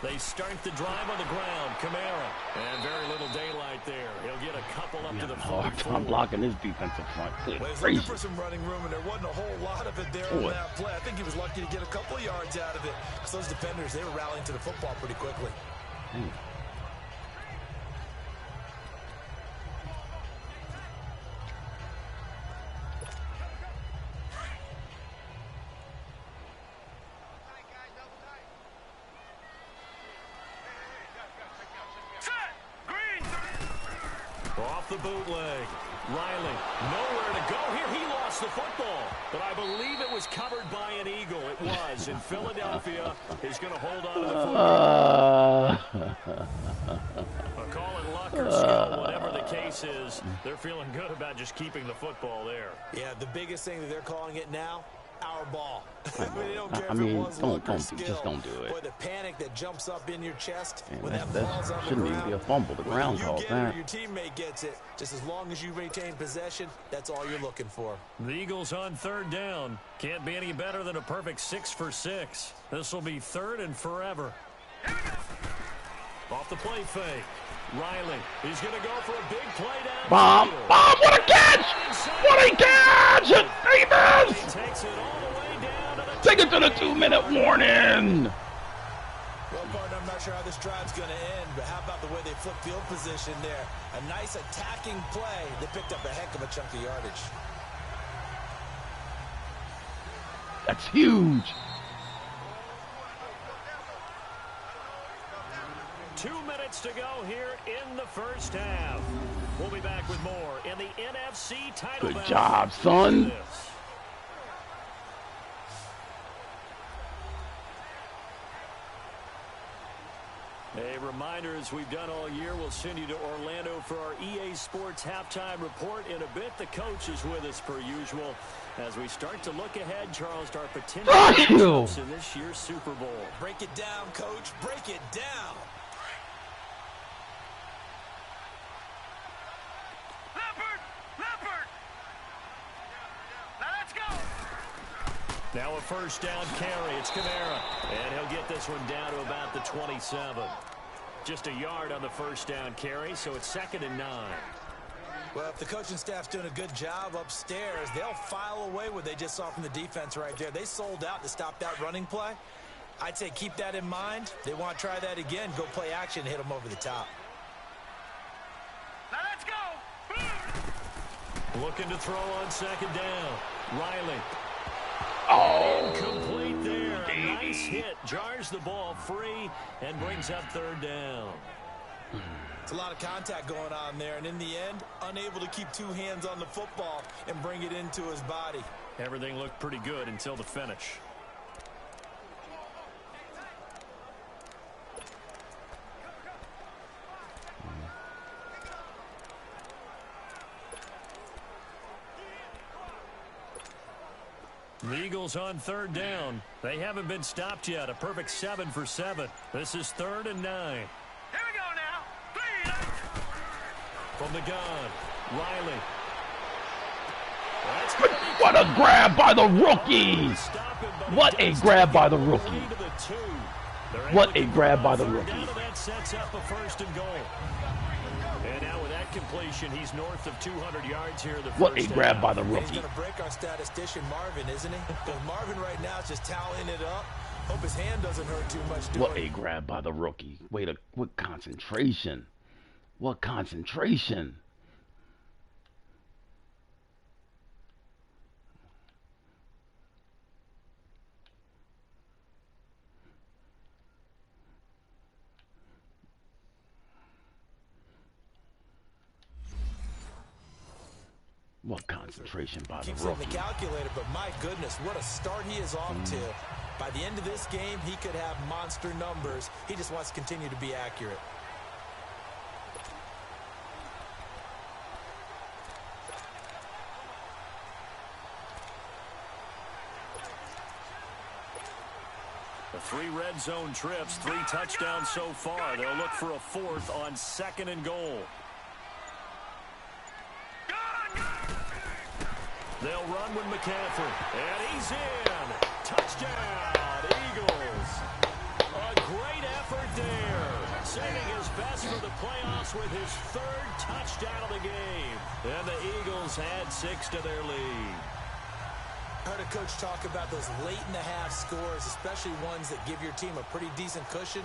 They start the drive on the ground. Kamara. And very little daylight there. He'll get a couple up to the 44. I'm blocking his defensive front. Good Well, he was gracious. looking for some running room, and there wasn't a whole lot of it there on that play. I think he was lucky to get a couple yards out of it. Because those defenders, they were rallying to the football pretty quickly. Off the bootleg. Riley, nowhere to go here. He lost the football, but I believe it was covered by an Eagle. It was, and Philadelphia is going to hold on to the football. A call it luck or skill, whatever the case is, they're feeling good about just keeping the football there. Yeah, the biggest thing that they're calling it now, our ball. They don't care I if mean, it was luck or just skill. don't do it. Or the panic that jumps up in your chest And when that that falls on the shouldn't ground. even be a fumble. The ground Whether calls you get it that. or your teammate gets it, just as long as you retain possession, that's all you're looking for. The Eagles on third down. Can't be any better than a perfect 6 for 6. This will be third and forever. Off the play fake. Riley, he's going to go for a big play down. Bomb! Bomb! What a catch! What a catch! Davis! He takes it all the way down to the Take it to the 2-minute warning. Well, partner, I'm not sure how this drive's going to end, but how about the way they flip field position there? A nice attacking play. They picked up a heck of a chunk of yardage. That's huge. 2 minutes to go here in the first half. We'll be back with more in the NFC title Good battle. job, son. A reminder, as we've done all year, we'll send you to Orlando for our EA Sports halftime report. In a bit, the coach is with us per usual. As we start to look ahead, Charles, to our potential matchups in this year's Super Bowl. Break it down, coach. Break it down. Leopard! Now let's go! Now a first down carry. It's Kamara. And he'll get this one down to about the 27. Just a yard on the first down carry, so it's 2nd and 9. Well, if the coaching staff's doing a good job upstairs, they'll file away what they just saw from the defense right there. They sold out to stop that running play. I'd say keep that in mind. They want to try that again. Go play action and hit them over the top. Now let's go! Looking to throw on 2nd down. Riley. Oh, Complete there. A nice hit. Jars the ball free and brings up 3rd down. It's a lot of contact going on there, and in the end, unable to keep 2 hands on the football and bring it into his body. Everything looked pretty good until the finish. The Eagles on 3rd down. They haven't been stopped yet. A perfect 7 for 7. This is 3rd and 9. Here we go now. 3. From the gun, Riley. That's what a grab by the rookie. What a grab by the rookie. What a grab by the rookie. That sets up a 1st and goal. And now with that completion, he's north of 200 yards here. What a grab by the He's rookie. going to break our statistician Marvin, isn't he? Because Marvin right now is just toweling it up. Hope his hand doesn't hurt too much. What a grab by the rookie. What concentration. What concentration. What concentration by the Keeps hitting rookie. the calculator, but my goodness, what a start he is off to. By the end of this game, he could have monster numbers. He just wants to continue to be accurate. The 3 red zone trips, 3 touchdowns so far. They'll look for a 4th on 2nd and goal. They'll run with McCaffrey. And he's in. Touchdown, Eagles. A great effort there. Saving his best for the playoffs with his 3rd touchdown of the game. And the Eagles add 6 to their lead. I heard a coach talk about those late-in-the-half scores, especially ones that give your team a pretty decent cushion.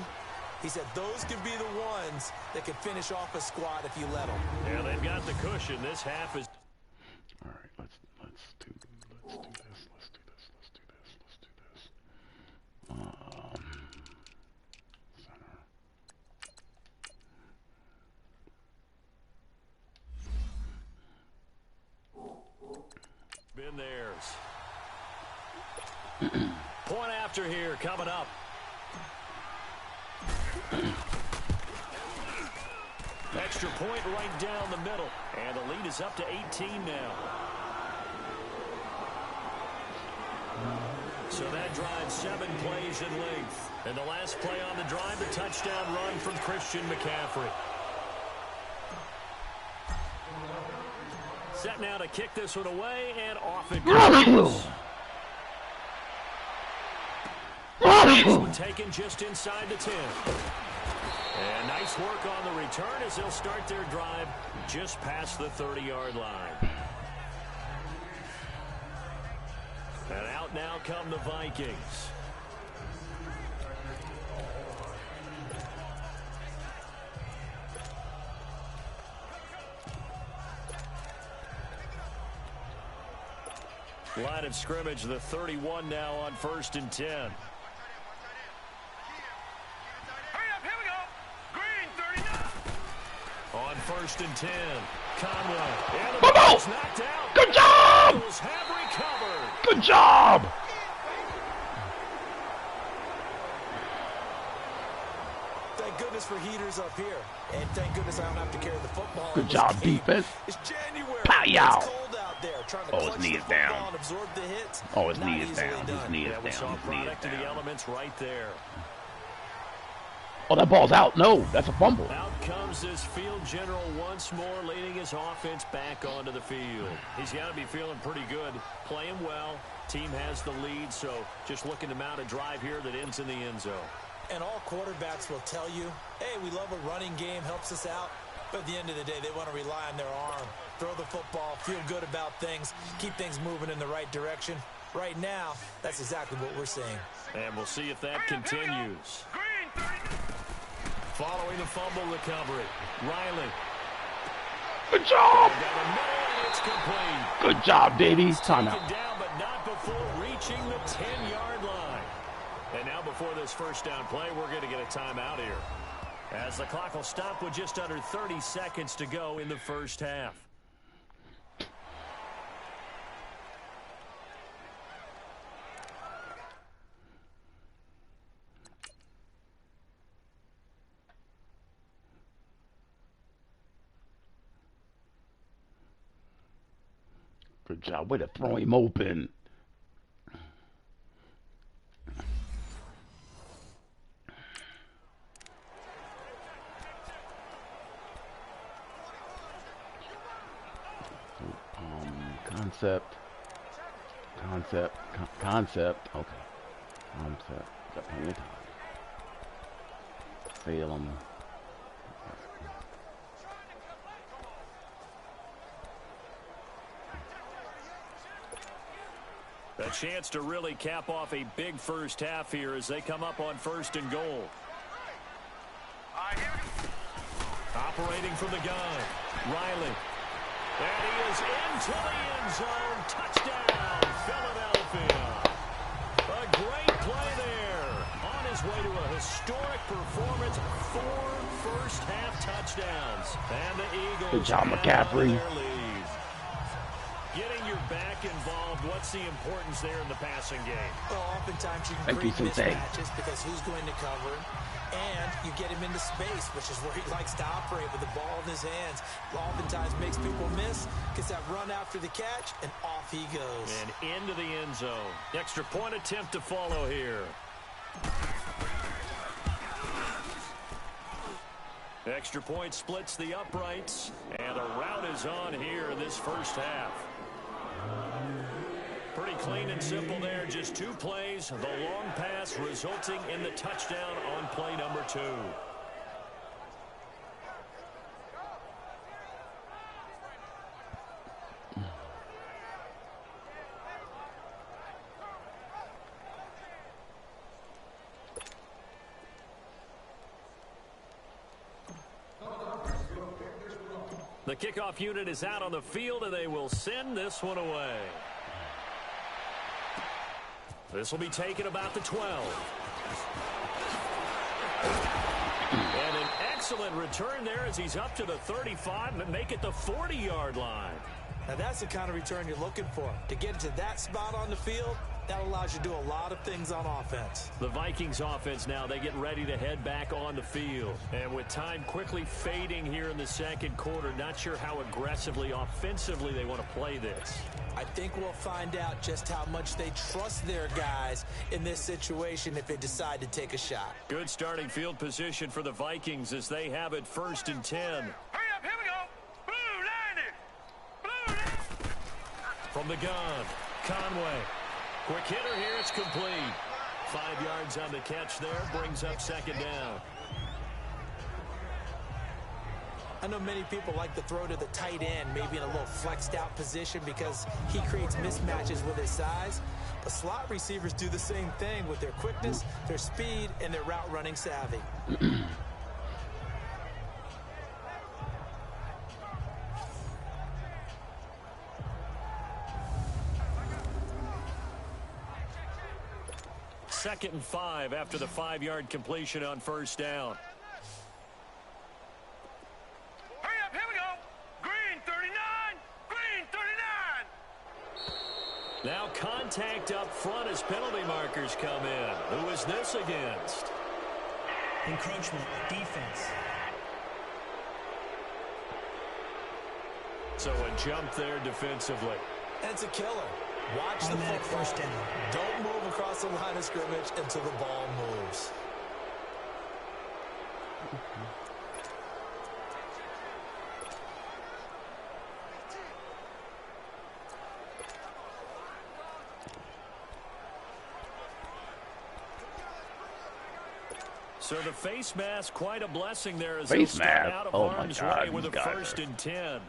He said those could be the ones that could finish off a squad if you let them. Yeah, they've got the cushion. This half is... All right, let's do this. Center. Point after here coming up. Extra point right down the middle. And the lead is up to 18 now. So that drive 7 plays in length. And the last play on the drive, the touchdown run from Christian McCaffrey. Set now to kick this one away, and off it goes. This one taken just inside the 10. And nice work on the return as they'll start their drive just past the 30-yard line. And out now come the Vikings. Line of scrimmage, the 31 now on 1st and 10. Hurry up, here we go. Green 39. On 1st and 10, Conway. And the ball's knocked out. Good job! Eagles have recovered. Good job! Thank goodness for heaters up here. And thank goodness I don't have to carry the football. Good job, defense. It's January. Pow-yow. It's cold out there. Trying to Oh, his clutch knee the is football down. and absorb the hits. Oh, his Not knee is easily down. His done. knee is Yeah, we saw down. a His knee is product of the down. elements right there. Oh, that ball's out. No, that's a fumble. Out comes this field general once more, leading his offense back onto the field. He's got to be feeling pretty good, playing well. Team has the lead, so just looking to mount a drive here that ends in the end zone. And all quarterbacks will tell you, hey, we love a running game, helps us out. But at the end of the day, they want to rely on their arm. Throw the football, feel good about things, keep things moving in the right direction. Right now, that's exactly what we're seeing. And we'll see if that continues. Green 39. Following the fumble recovery, Riley. Good job! Down the middle, and it's complete. Good job, Davies. Taken Timeout. down, but not before reaching the 10-yard line. And now before this first down play, we're going to get a timeout here, as the clock will stop with just under 30 seconds to go in the first half. Good job. Way to throw him open. Concept. Okay. Concept. Got plenty of time. Fail him. A chance to really cap off a big first half here as they come up on 1st and goal. Operating from the gun, Riley. And he is into the end zone. Touchdown, Philadelphia. A great play there. On his way to a historic performance. 4 first-half touchdowns. And the Eagles Good job, have McCaffrey. their lead. Getting your back involved, what's the importance there in the passing game? Well, oftentimes you can Thank you, create Sensei. mismatches because who's going to cover him, and you get him into space, which is where he likes to operate with the ball in his hands. Oftentimes makes people miss, gets that run after the catch, and off he goes. And into the end zone. Extra point attempt to follow here. Extra point splits the uprights, and a route is on here in this first half. Pretty clean and simple there. Just 2 plays. The long pass resulting in the touchdown on play number 2. The kickoff unit is out on the field, and they will send this one away. This will be taken about the 12. And an excellent return there as he's up to the 35 and make it the 40-yard line. Now that's the kind of return you're looking for. To get into that spot on the field, that allows you to do a lot of things on offense. The Vikings offense now, they get ready to head back on the field. And with time quickly fading here in the second quarter, not sure how aggressively, offensively they want to play this. I think we'll find out just how much they trust their guys in this situation if they decide to take a shot. Good starting field position for the Vikings as they have it 1st and 10. Hurry up, here we go. Blue line it. Blue line. From the gun, Conway. Quick hitter here, it's complete. 5 yards on the catch there, brings up 2nd down. I know many people like to throw to the tight end, maybe in a little flexed out position because he creates mismatches with his size. But slot receivers do the same thing with their quickness, their speed, and their route running savvy. Second and 5 after the 5-yard completion on 1st down. Hurry up, here we go. Green 39. Green 39. Now contact up front as penalty markers come in. Who is this against? Encroachment, defense. So a jump there defensively. And it's a killer. Watch the Automatic football. first down. Don't move across the line of scrimmage until the ball moves. So the face mask, quite a blessing there as Face they start mask? out of Oh my harm's God, way with a these guys 1st and 10.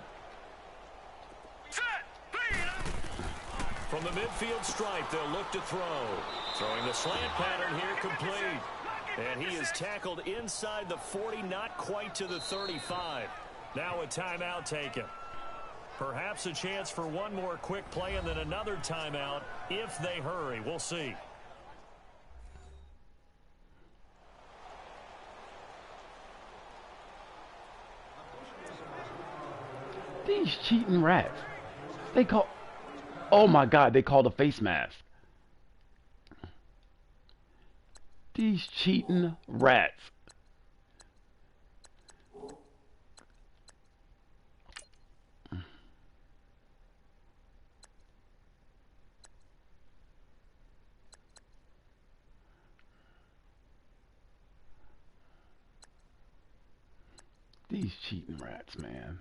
Set. Clean up. From the midfield stripe, they'll look to throw. Throwing the slant pattern here complete. And he is tackled inside the 40, not quite to the 35. Now a timeout taken. Perhaps a chance for one more quick play and then another timeout if they hurry. We'll see. These cheating rats. They call... Oh my God, they called a face mask. These cheating rats. These cheating rats, man.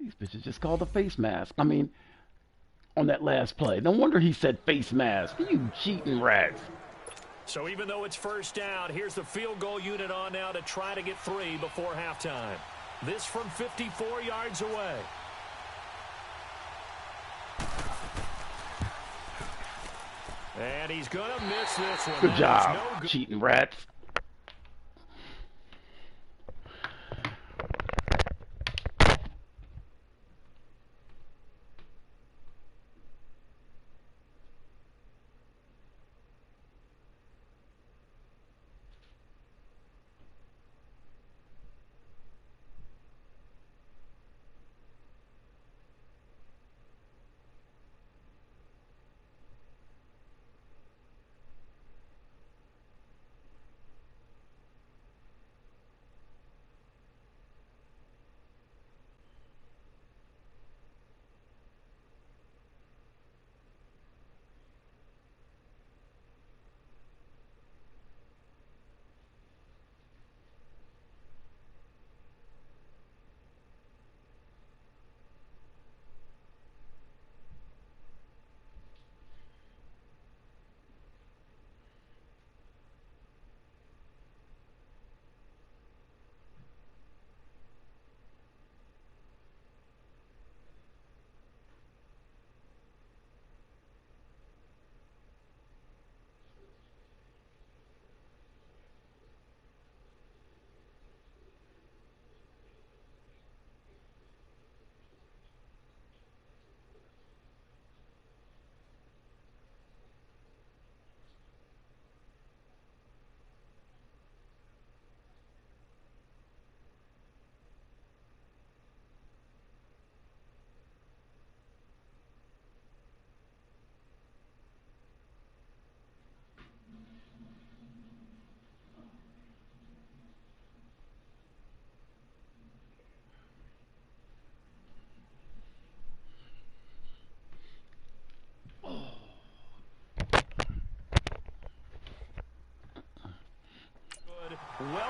These bitches just called a face mask. I mean, on that last play. No wonder he said face mask. You cheating rats. So even though it's 1st down, here's the field goal unit on now to try to get 3 before halftime. This from 54 yards away. And he's going to miss this one. Good That job, is no good. cheating rats.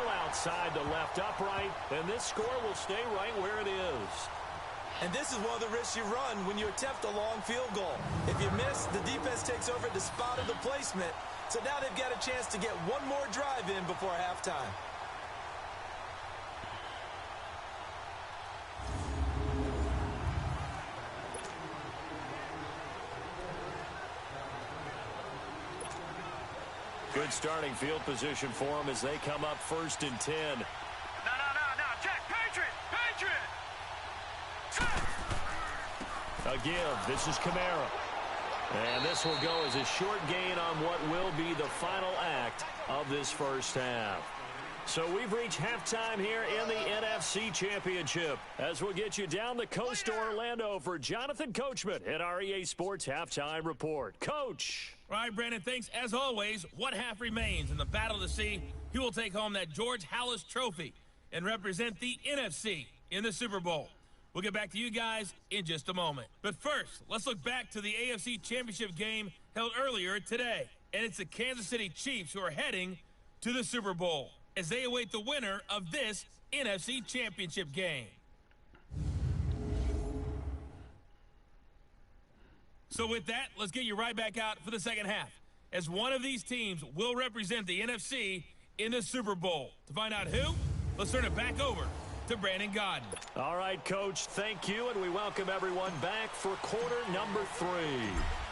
outside the left upright, and this score will stay right where it is. And this is one of the risks you run when you attempt a long field goal. If you miss, the defense takes over at the spot of the placement. So now they've got a chance to get one more drive in before halftime. Good starting field position for them as they come up 1st and 10. No, check, Patriot! A give. This is Kamara. And this will go as a short gain on what will be the final act of this first half. So we've reached halftime here in the NFC Championship as we'll get you down the coast to Orlando for Jonathan Coachman at our EA Sports Halftime Report. Coach! All right, Brandon, thanks as always. One half remains in the battle to see who will take home that George Halas Trophy and represent the NFC in the Super Bowl. We'll get back to you guys in just a moment. But first, let's look back to the AFC Championship game held earlier today. And it's the Kansas City Chiefs who are heading to the Super Bowl as they await the winner of this NFC Championship game. So with that, let's get you right back out for the second half, as one of these teams will represent the NFC in the Super Bowl. To find out who, let's turn it back over to Brandon Gaudin. All right, Coach, thank you, and we welcome everyone back for quarter number 3.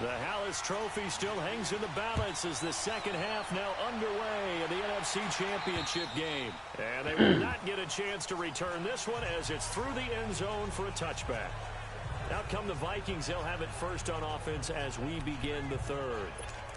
The Halas Trophy still hangs in the balance as the second half now underway in the NFC Championship game. And they will not get a chance to return this one as it's through the end zone for a touchback. Out come the Vikings. They'll have it first on offense as we begin the third.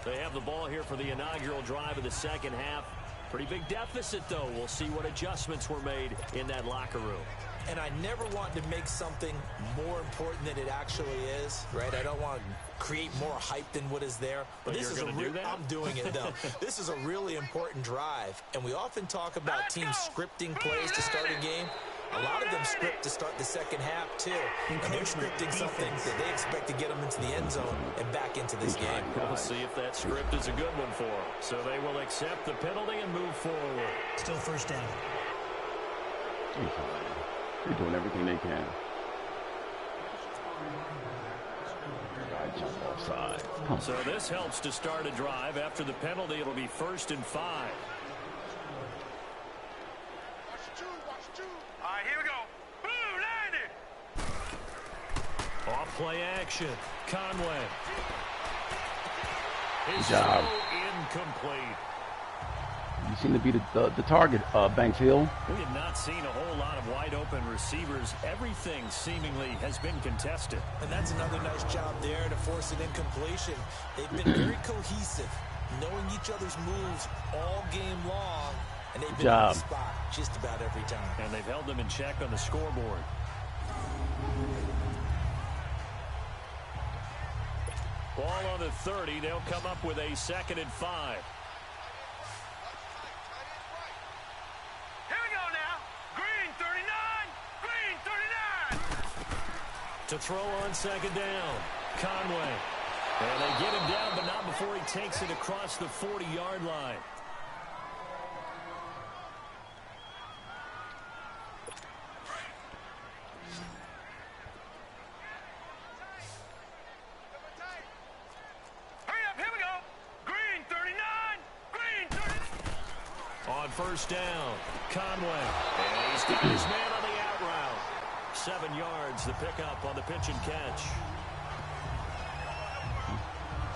They have the ball here for the inaugural drive of the second half. Pretty big deficit, though. We'll see what adjustments were made in that locker room. And I never want to make something more important than it actually is, right? I don't want to create more hype than what is there. But this is I'm doing it, though. This is a really important drive. And we often talk about teams scripting plays to start a game. A lot of them script to start the second half, too. And they're scripting something that they expect to get them into the end zone and back into this game. We'll see if that script is a good one for them. So they will accept the penalty and move forward. Still first down. They're doing everything they can. Jump offside. So this helps to start a drive. After the penalty, it'll be 1st and 5. Off-play action. Conway. His job. Throw incomplete. You seem to be the target, Banks Hill. We have not seen a whole lot of wide-open receivers. Everything seemingly has been contested. And that's another nice job there to force an incompletion. They've been very cohesive, knowing each other's moves all game long, and they've been on the spot just about every time. And they've held them in check on the scoreboard. Ball on the 30. They'll come up with a 2nd and 5. Here we go now. Green 39. Green 39. To throw on 2nd down. Conway. And they get him down, but not before he takes it across the 40-yard line. First down, Conway. And he's got his man on the out route. 7 yards, the pickup on the pitch and catch.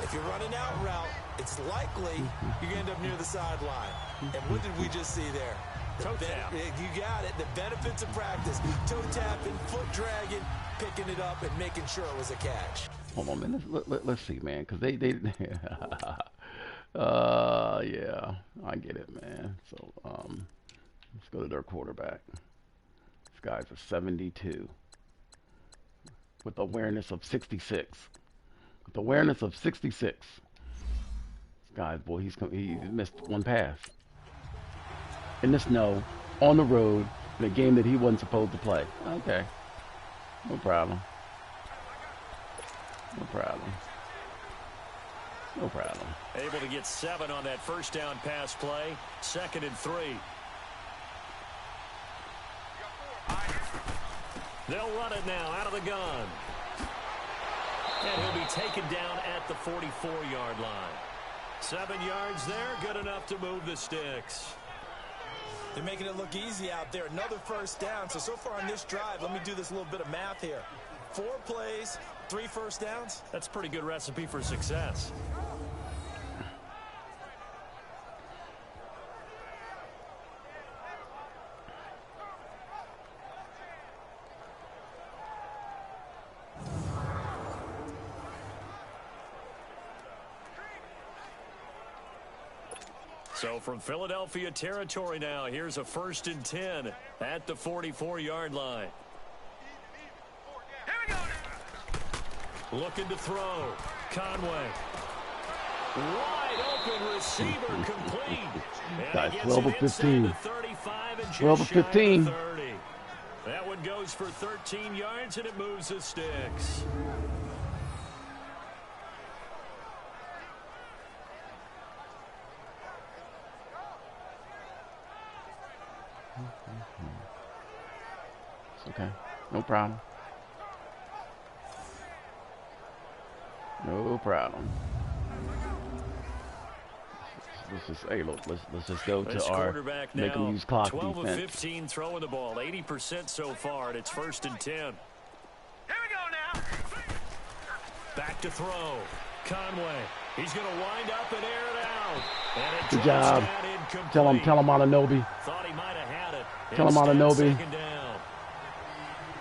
If you're running out route, it's likely you're going to end up near the sideline. And what did we just see there? Toe tap. You got it. The benefits of practice. Toe tapping, foot dragging, picking it up, and making sure it was a catch. Hold on, man. Let's see, man, because they yeah, I get it, man. So, let's go to their quarterback. This guy's a 72 with awareness of 66. With awareness of 66. This guy's, boy, he missed one pass in the snow on the road in a game that he wasn't supposed to play. Okay, no problem. No problem. No problem. Able to get 7 on that first down pass play. 2nd and 3. They'll run it now out of the gun. And he'll be taken down at the 44-yard line. 7 yards there, good enough to move the sticks. They're making it look easy out there. Another first down. So far on this drive, let me do this little bit of math here. 4 plays, 3 first downs. That's a pretty good recipe for success. So from Philadelphia territory now, here's a 1st and 10 at the 44-yard line. Here we go. Looking to throw. Conway. Wide open receiver complete. Guys, 12 of 15. 12 of 15. That one goes for 13 yards, and it moves the sticks. Okay, no problem. No problem. Let's just, hey, look, let's just go to our make them use clock 12 defense. of 15 throwing the ball, 80% so far, and it's 1st and 10. Here we go now. Back to throw. Conway. He's going to wind up and air it out. And it Good job. Tell him Anunoby. Thought he might have had it. Tell him Anunoby. Second down.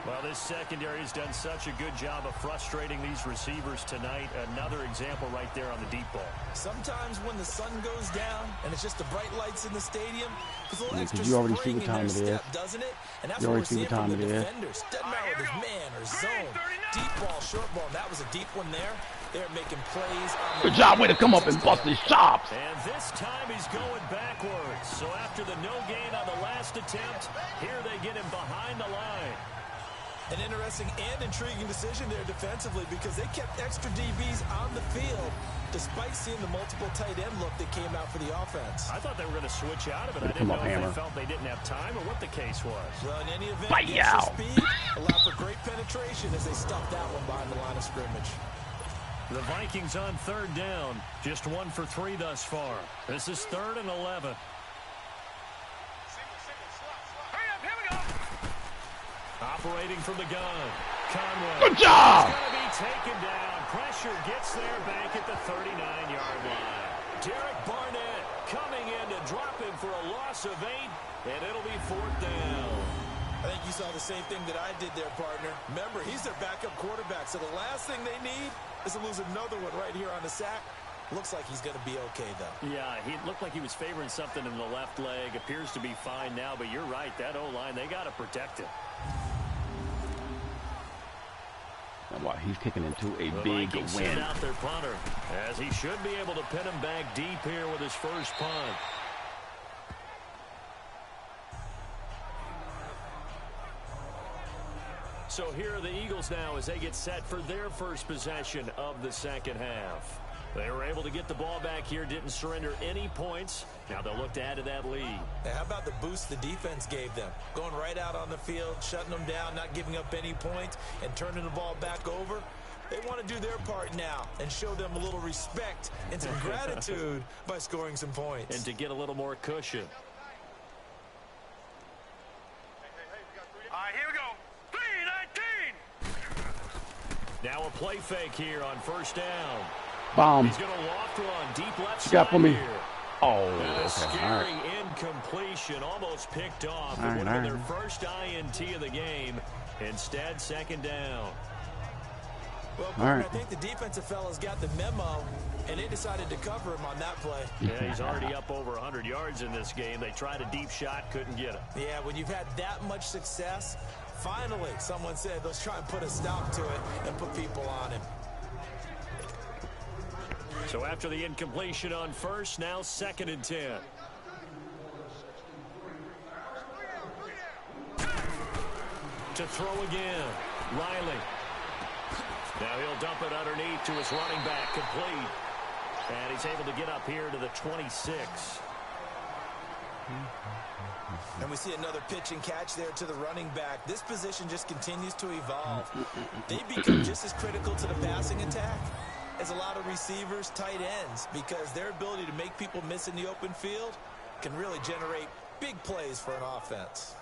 Well, this secondary has done such a good job of frustrating these receivers tonight. Another example right there on the deep ball. Sometimes when the sun goes down and it's just the bright lights in the stadium, there's a little extra you already see spring what time in it their is. step, doesn't it? And that's You what already we're see seeing what time from the it is. defenders. Doesn't matter whether it's man or zone. Deep ball, short ball, and that was a deep one there. They're making plays. Good job, way to come up and bust his chops. And this time he's going backwards. So after the no gain on the last attempt, here they get him behind the line. An interesting and intriguing decision there defensively because they kept extra DBs on the field despite seeing the multiple tight end look that came out for the offense. I thought they were going to switch out of it. I didn't know if they felt they didn't have time or what the case was. Well, in any event, extra speed allowed for great penetration as they stuffed that one behind the line of scrimmage. The Vikings on 3rd down, just 1 for 3 thus far. This is 3rd and 11. Operating from the gun. Conway. Good job. He's going to be taken down. Pressure gets there back at the 39-yard line. Derek Barnett coming in to drop him for a loss of 8, and it'll be 4th down. I think you saw the same thing that I did there, partner. Remember, he's their backup quarterback, so the last thing they need is to lose another one right here on the sack. Looks like he's going to be okay, though. Yeah, he looked like he was favoring something in the left leg. Appears to be fine now, but you're right. That O-line, they got to protect him. And wow, he's kicking into a the big Vikings win. Send out their punter, as he should be able to pin him back deep here with his first punt. So here are the Eagles now as they get set for their first possession of the second half. They were able to get the ball back here, didn't surrender any points. Now they'll look to add to that lead. Now, how about the boost the defense gave them? Going right out on the field, shutting them down, not giving up any points, and turning the ball back over. They want to do their part now and show them a little respect and some gratitude by scoring some points. And to get a little more cushion. All right, here we go. 3-19. Now a play fake here on 1st down. Bomb. He's going to loft run deep left What you got for me? here. Oh, And a okay. scary All right. incompletion, almost picked off. All It right, would have been all their right. first INT of the game. Instead, 2nd down. Well, All right. I think the defensive fellas got the memo, and they decided to cover him on that play. Yeah, he's already up over 100 yards in this game. They tried a deep shot, couldn't get it. Yeah, when you've had that much success, finally, someone said, let's try and put a stop to it and put people on him. So after the incompletion on 1st, now 2nd and 10. To throw again, Riley. Now he'll dump it underneath to his running back, complete. And he's able to get up here to the 26. And we see another pitch and catch there to the running back. This position just continues to evolve. They become just as critical to the passing attack as a lot of receivers, tight ends, because their ability to make people miss in the open field can really generate big plays for an offense.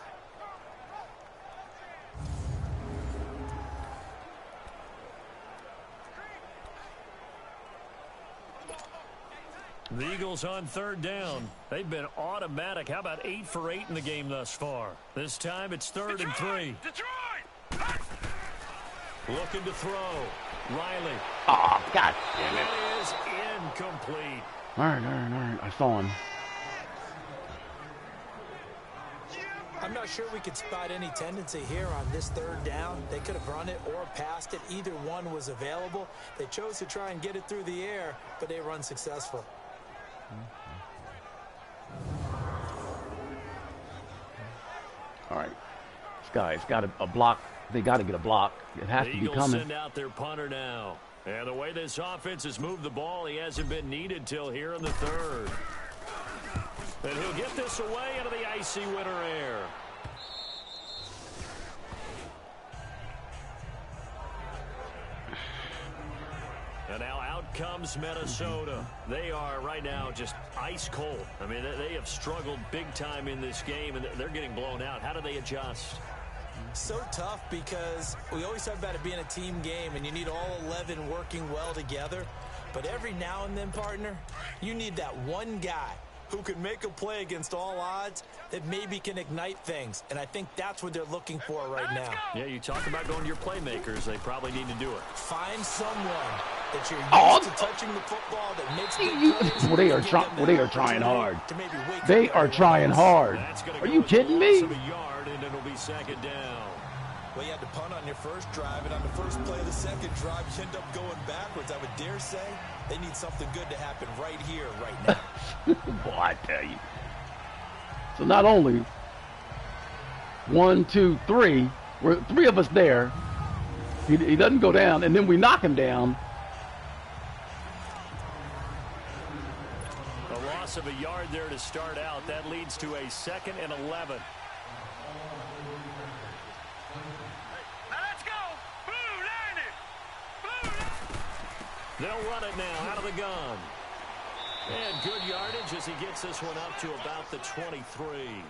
The Eagles on third down. They've been automatic. How about 8 for 8 in the game thus far? This time it's 3rd and 3. Detroit! Looking to throw. Riley. Oh, God damn it. It is incomplete. All right. I saw him. I'm not sure we could spot any tendency here on this third down. They could have run it or passed it. Either one was available. They chose to try and get it through the air, but they were unsuccessful. All right. This guy's got a block. They got to get a block. It has to be Eagles coming. send out their punter now. And the way this offense has moved the ball, he hasn't been needed till here in the third. And he'll get this away into the icy winter air. And now out comes Minnesota. They are right now just ice cold. I mean, they have struggled big time in this game, and they're getting blown out. How do they adjust? So tough because we always talk about it being a team game, and you need all 11 working well together. But every now and then, partner, you need that one guy who can make a play against all odds that maybe can ignite things. And I think that's what they're looking for right now. Yeah, you talk about going to your playmakers. They probably need to do it. Find someone that you're used to touching the football that makes big plays. Well, they are trying hard. They are trying hard. Are you kidding me? A yard, and it'll be 2nd down. Well, you had to punt on your first drive, and on the first play of the second drive, you end up going backwards. I would dare say they need something good to happen right here, right now. Boy, I tell you. So not only 1, 2, 3, we're 3 of us there. He doesn't go down, and then we knock him down. A loss of a yard there to start out. That leads to a 2nd and 11. They'll run it now out of the gun. And good yardage as he gets this one up to about the 23.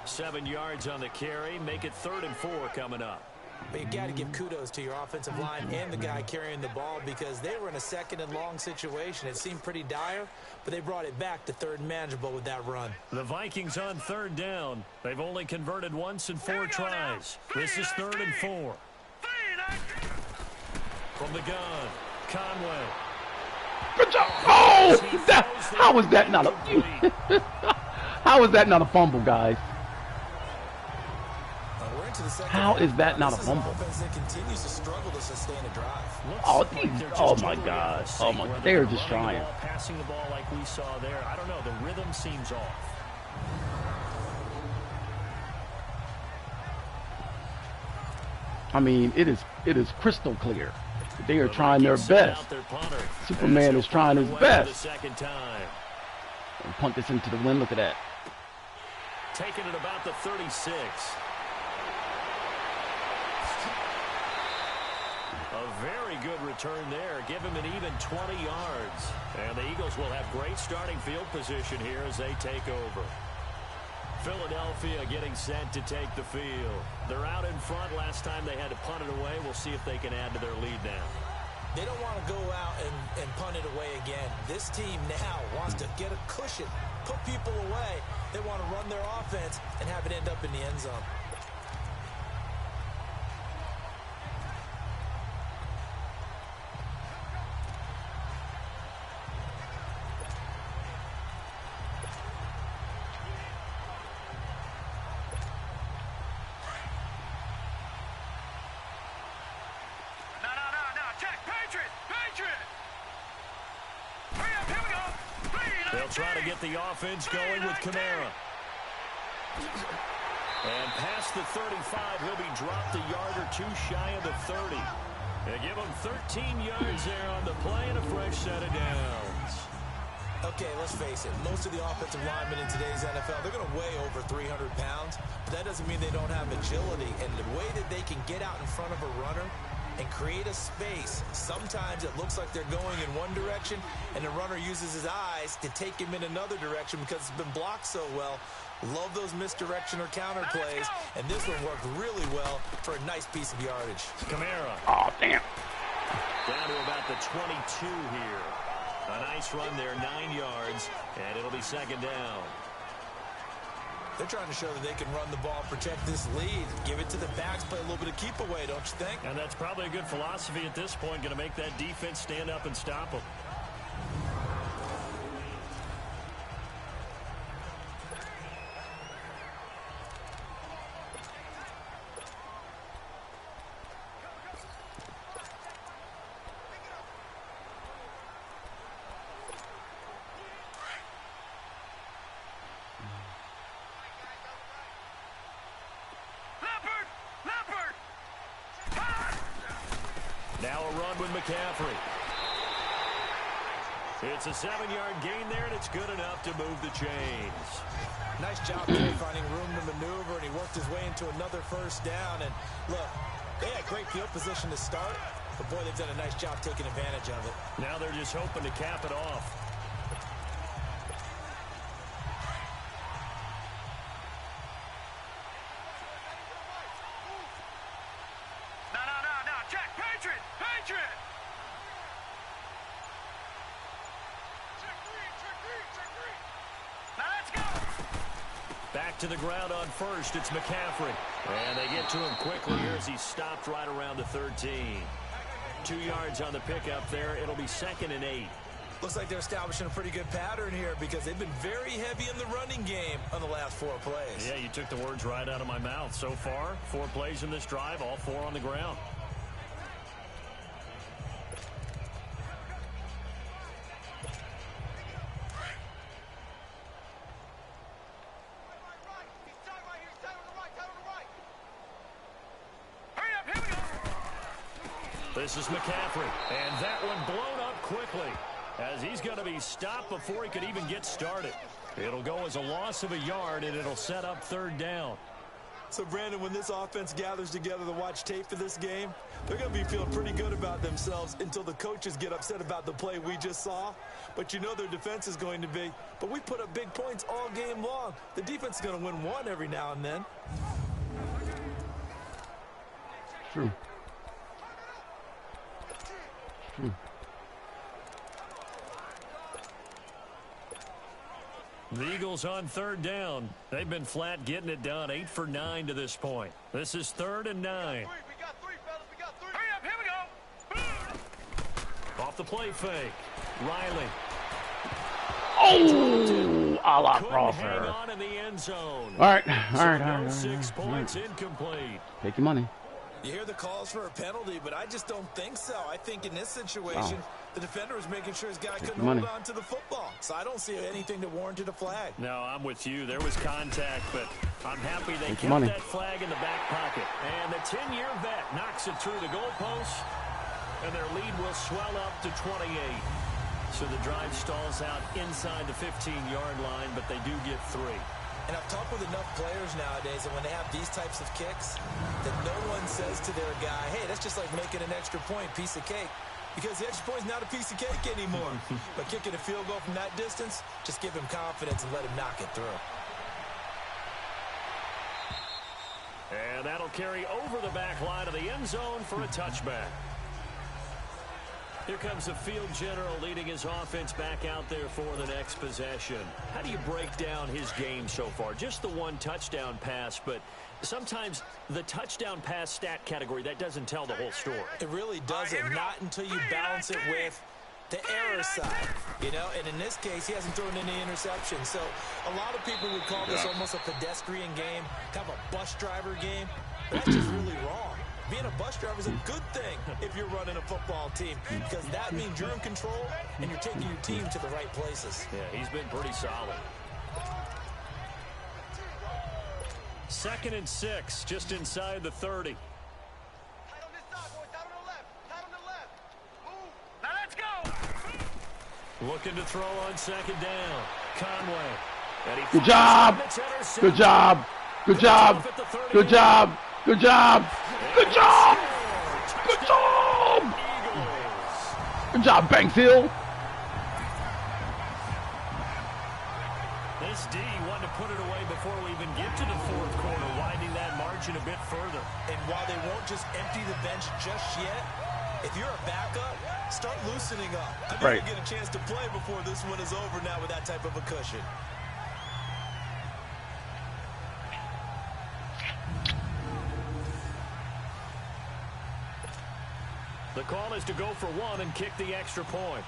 7 yards on the carry. Make it 3rd and 4 coming up. But you got to give kudos to your offensive line and the guy carrying the ball because they were in a 2nd and long situation. It seemed pretty dire, but they brought it back to 3rd and manageable with that run. The Vikings on 3rd down. They've only converted once in 4 tries. This is 3rd and 4. From the gun. Conway. Good job. Oh, how is that not a how is that not a fumble, guys? How is that not a fumble? Continues to struggle to sustain a drive. Oh my God. Oh my, they are just trying. Passing the ball like we saw there. I don't know, the rhythm seems off. I mean, it is crystal clear. They are trying their best. Superman is trying his best. And punt this into the wind. Look at that. Taking it about the 36. A very good return there. Give him an even 20 yards. And the Eagles will have great starting field position here as they take over. Philadelphia getting set to take the field. They're out in front. Last time they had to punt it away. We'll see if they can add to their lead now. They don't want to go out and punt it away again. This team now wants to get a cushion, put people away. They want to run their offense and have it end up in the end zone. They'll try to get the offense going with Kamara. And past the 35, he'll be dropped a yard or 2 shy of the 30. They give him 13 yards there on the play and a fresh set of downs. Okay, let's face it. Most of the offensive linemen in today's NFL, they're going to weigh over 300 pounds. But that doesn't mean they don't have agility. And the way that they can get out in front of a runner and create a space, sometimes it looks like they're going in one direction, and the runner uses his eyes to take him in another direction because it's been blocked so well. Love those misdirection or counter plays. And this one worked really well for a nice piece of yardage. Kamara. Oh, damn. Down to about the 22 here. A nice run there, 9 yards, and it'll be second down. They're trying to show that they can run the ball, protect this lead, give it to the backs, play a little bit of keep away, don't you think? And that's probably a good philosophy at this point, going to make that defense stand up and stop them. Now a run with McCaffrey. It's a 7-yard gain there, and it's good enough to move the chains. Nice job there finding room to maneuver, and he worked his way into another first down. And look, they had great field position to start, but boy, they've done a nice job taking advantage of it. Now they're just hoping to cap it off. No, Jack, Patriot! Now let's go! Back to the ground on first. It's McCaffrey. And they get to him quickly here as he stopped right around the 13. 2 yards on the pickup there. It'll be second and 8. Looks like they're establishing a pretty good pattern here because they've been very heavy in the running game on the last 4 plays. Yeah, you took the words right out of my mouth. So far, 4 plays in this drive, all 4 on the ground. This is McCaffrey, and that one blown up quickly as he's going to be stopped before he could even get started. It'll go as a loss of a yard, and it'll set up third down. So, Brandon, when this offense gathers together to watch tape for this game, they're going to be feeling pretty good about themselves until the coaches get upset about the play we just saw. But you know their defense is going to be. But we put up big points all game long. The defense is going to win one every now and then. True. The Eagles on third down. They've been flat getting it done. 8 for 9 to this point. This is 3rd and 9. We got 3, fellas. We got 3. Hurry up, here we go. Off the play fake. Riley. Oh, a la Couldn't Prosser. hang on in the end zone. All right. So 6 points incomplete. Take your money. You hear the calls for a penalty, but I just don't think so. I think in this situation, the defender was making sure his guy couldn't hold on to the football. So I don't see anything that warranted a flag. No, I'm with you. There was contact, but I'm happy they kept that flag in the back pocket. And the 10-year vet knocks it through the goalpost, and their lead will swell up to 28. So the drive stalls out inside the 15-yard line, but they do get 3. And I've talked with enough players nowadays that when they have these types of kicks, that no one says to their guy, hey, that's just like making an extra point, piece of cake. Because the extra point is not a piece of cake anymore. But kicking a field goal from that distance, just give him confidence and let him knock it through. And that'll carry over the back line of the end zone for a touchback. Here comes the field general leading his offense back out there for the next possession. How do you break down his game so far? Just the 1 touchdown pass, but sometimes the touchdown pass stat category, that doesn't tell the whole story. It really doesn't, not until you balance it with the error side. You know, and in this case, he hasn't thrown any interceptions. So a lot of people would call this almost a pedestrian game, kind of a bus driver game. But that's just really wrong. Being a bus driver is a good thing if you're running a football team because that means you're in control and you're taking your team to the right places. Yeah, he's been pretty solid. 2nd and 6, just inside the 30. Now let's go. Looking to throw on second down. Conway. Good job. Good job. Good job. Good job. Good job. Good job. Good job. Good job, Banksville. This D wanted to put it away before we even get to the fourth quarter, widening that margin a bit further. And while they won't just empty the bench just yet, if you're a backup, start loosening up. I think you get a chance to play before this one is over now with that type of a cushion. The call is to go for one and kick the extra point.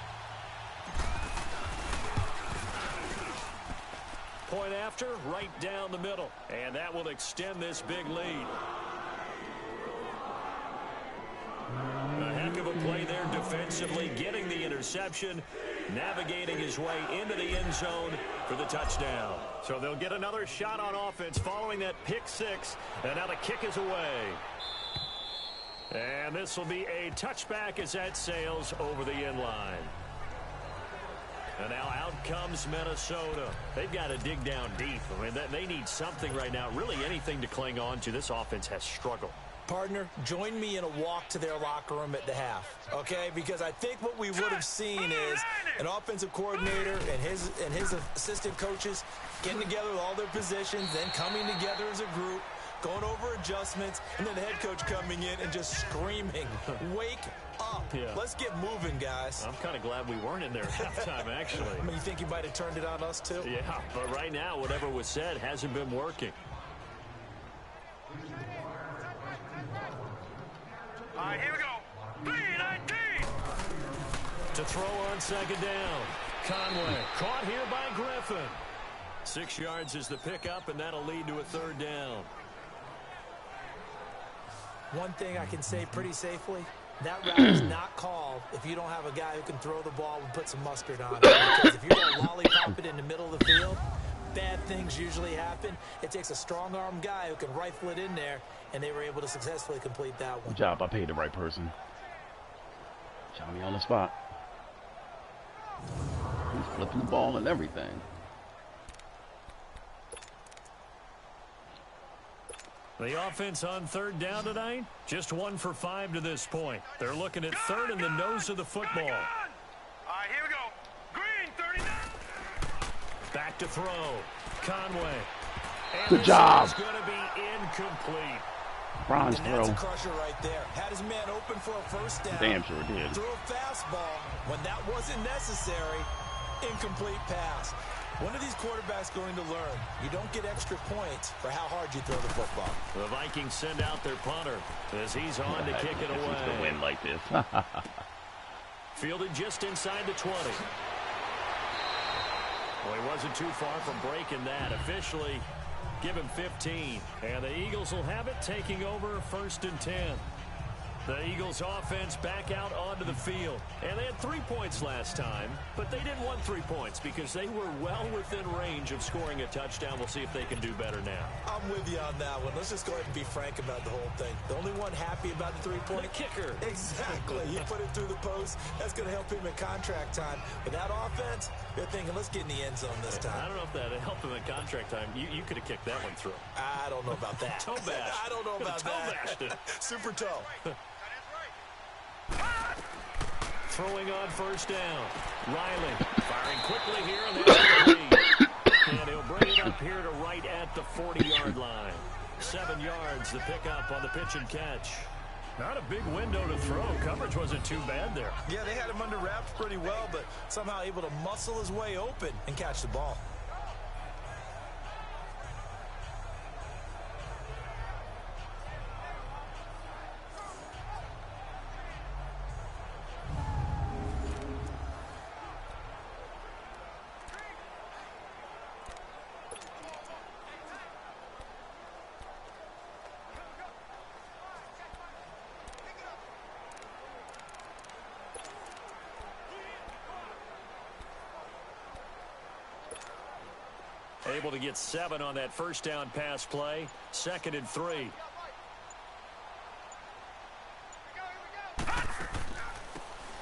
Point after, right down the middle. And that will extend this big lead. A heck of a play there defensively, getting the interception, navigating his way into the end zone for the touchdown. So they'll get another shot on offense following that pick six, and now the kick is away. And this will be a touchback as that sails over the end line. And now out comes Minnesota. They've got to dig down deep. I mean, they need something right now, really anything to cling on to. This offense has struggled. Partner, join me in a walk to their locker room at the half, okay? Because I think what we would have seen is an offensive coordinator and his assistant coaches getting together with all their positions, then coming together as a group, going over adjustments, and then the head coach coming in and just screaming, wake up. Yeah. Let's get moving, guys. I'm kind of glad we weren't in there at halftime, actually. I mean, you think you might have turned it on us, too? Yeah, but right now, whatever was said hasn't been working. All right, here we go. 3-19. To throw on second down. Conway caught here by Griffin. 6 yards is the pickup, and that'll lead to a third down. One thing I can say pretty safely, that route is not called if you don't have a guy who can throw the ball and put some mustard on it. Because if you're going to lollipop it in the middle of the field, bad things usually happen. It takes a strong-arm guy who can rifle it in there, and they were able to successfully complete that one. Good job. I paid the right person. Shot me on the spot. He's flipping the ball and everything. The offense on third down tonight, just 1 for 5 to this point. They're looking at third in the nose of the football. All right, here we go. Green, 39. Back to throw. Conway. And good job. It's going to be incomplete. Bronze throw. That's a crusher right there. Had his man open for a first down. Damn sure did. Threw a fastball when that wasn't necessary. Incomplete pass. When are these quarterbacks going to learn? You don't get extra points for how hard you throw the football. The Vikings send out their punter as he's on to kick it away. He's to win like this. Fielded just inside the 20. Well, he wasn't too far from breaking that. Officially, give him 15. And the Eagles will have it, taking over 1st and 10. The Eagles offense back out onto the field. And they had 3 points last time, but they didn't want 3 points because they were well within range of scoring a touchdown. We'll see if they can do better now. I'm with you on that one. Let's just go ahead and be frank about the whole thing. The only one happy about the 3-point the kicker. Exactly. He put it through the post. That's going to help him at contract time. But that offense, they're thinking, let's get in the end zone this time. I don't know if that helped him at contract time. You could have kicked that one through. I don't know about that. Toe bash. I don't know about that. Super toe. Throwing on first down. Riley firing quickly here, and that's the lead. And he'll bring it up here to right at the 40-yard line. 7 yards, the pickup on the pitch and catch. Not a big window to throw. Coverage wasn't too bad there. Yeah, they had him under wraps pretty well, but somehow able to muscle his way open and catch the ball. Able to get 7 on that first down pass play. 2nd and 3.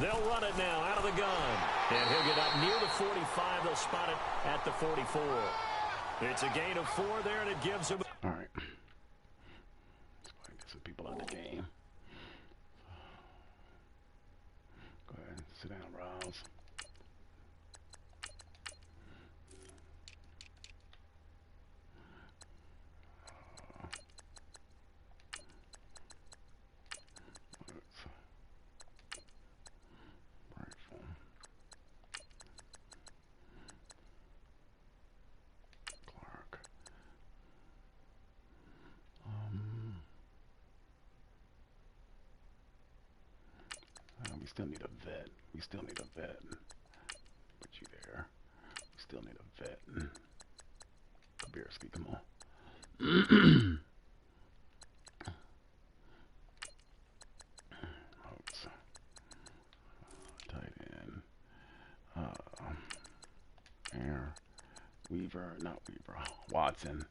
They'll run it now out of the gun. And he'll get up near the 45. They'll spot it at the 44. It's a gain of 4 there, and it gives him... All right. Let's get some people out of the game. Go ahead. Sit down, Rouse. We still need a vet. We still need a vet. Put you there. We still need a vet. Kabirski, come on. Oops. Tight end. Air. Weaver. Not Weaver. Watson.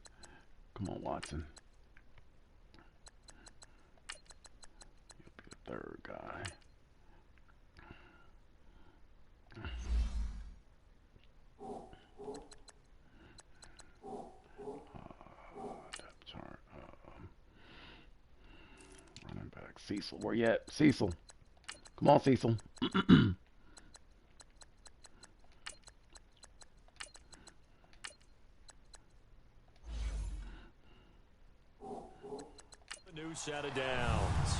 Come on, Watson. You'll be the third guy. Running back. Cecil. Where you at? Cecil. Come on, Cecil. New set of downs.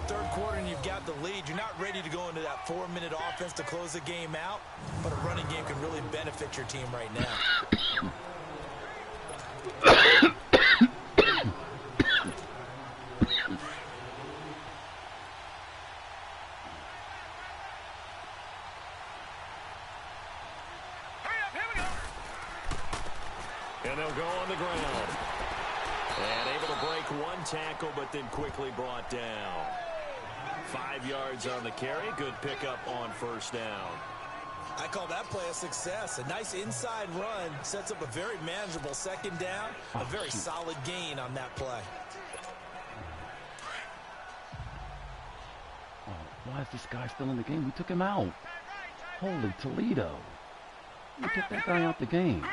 Third quarter and you've got the lead. You're not ready to go into that 4-minute offense to close the game out, but a running game can really benefit your team right now. And they'll go on the ground. And able to break one tackle, but then quickly brought down. 5 yards on the carry. Good pickup on first down. I call that play a success. A nice inside run sets up a very manageable second down. A very solid gain on that play. Oh, why is this guy still in the game? We took him out. Holy Toledo. We took that guy out the game.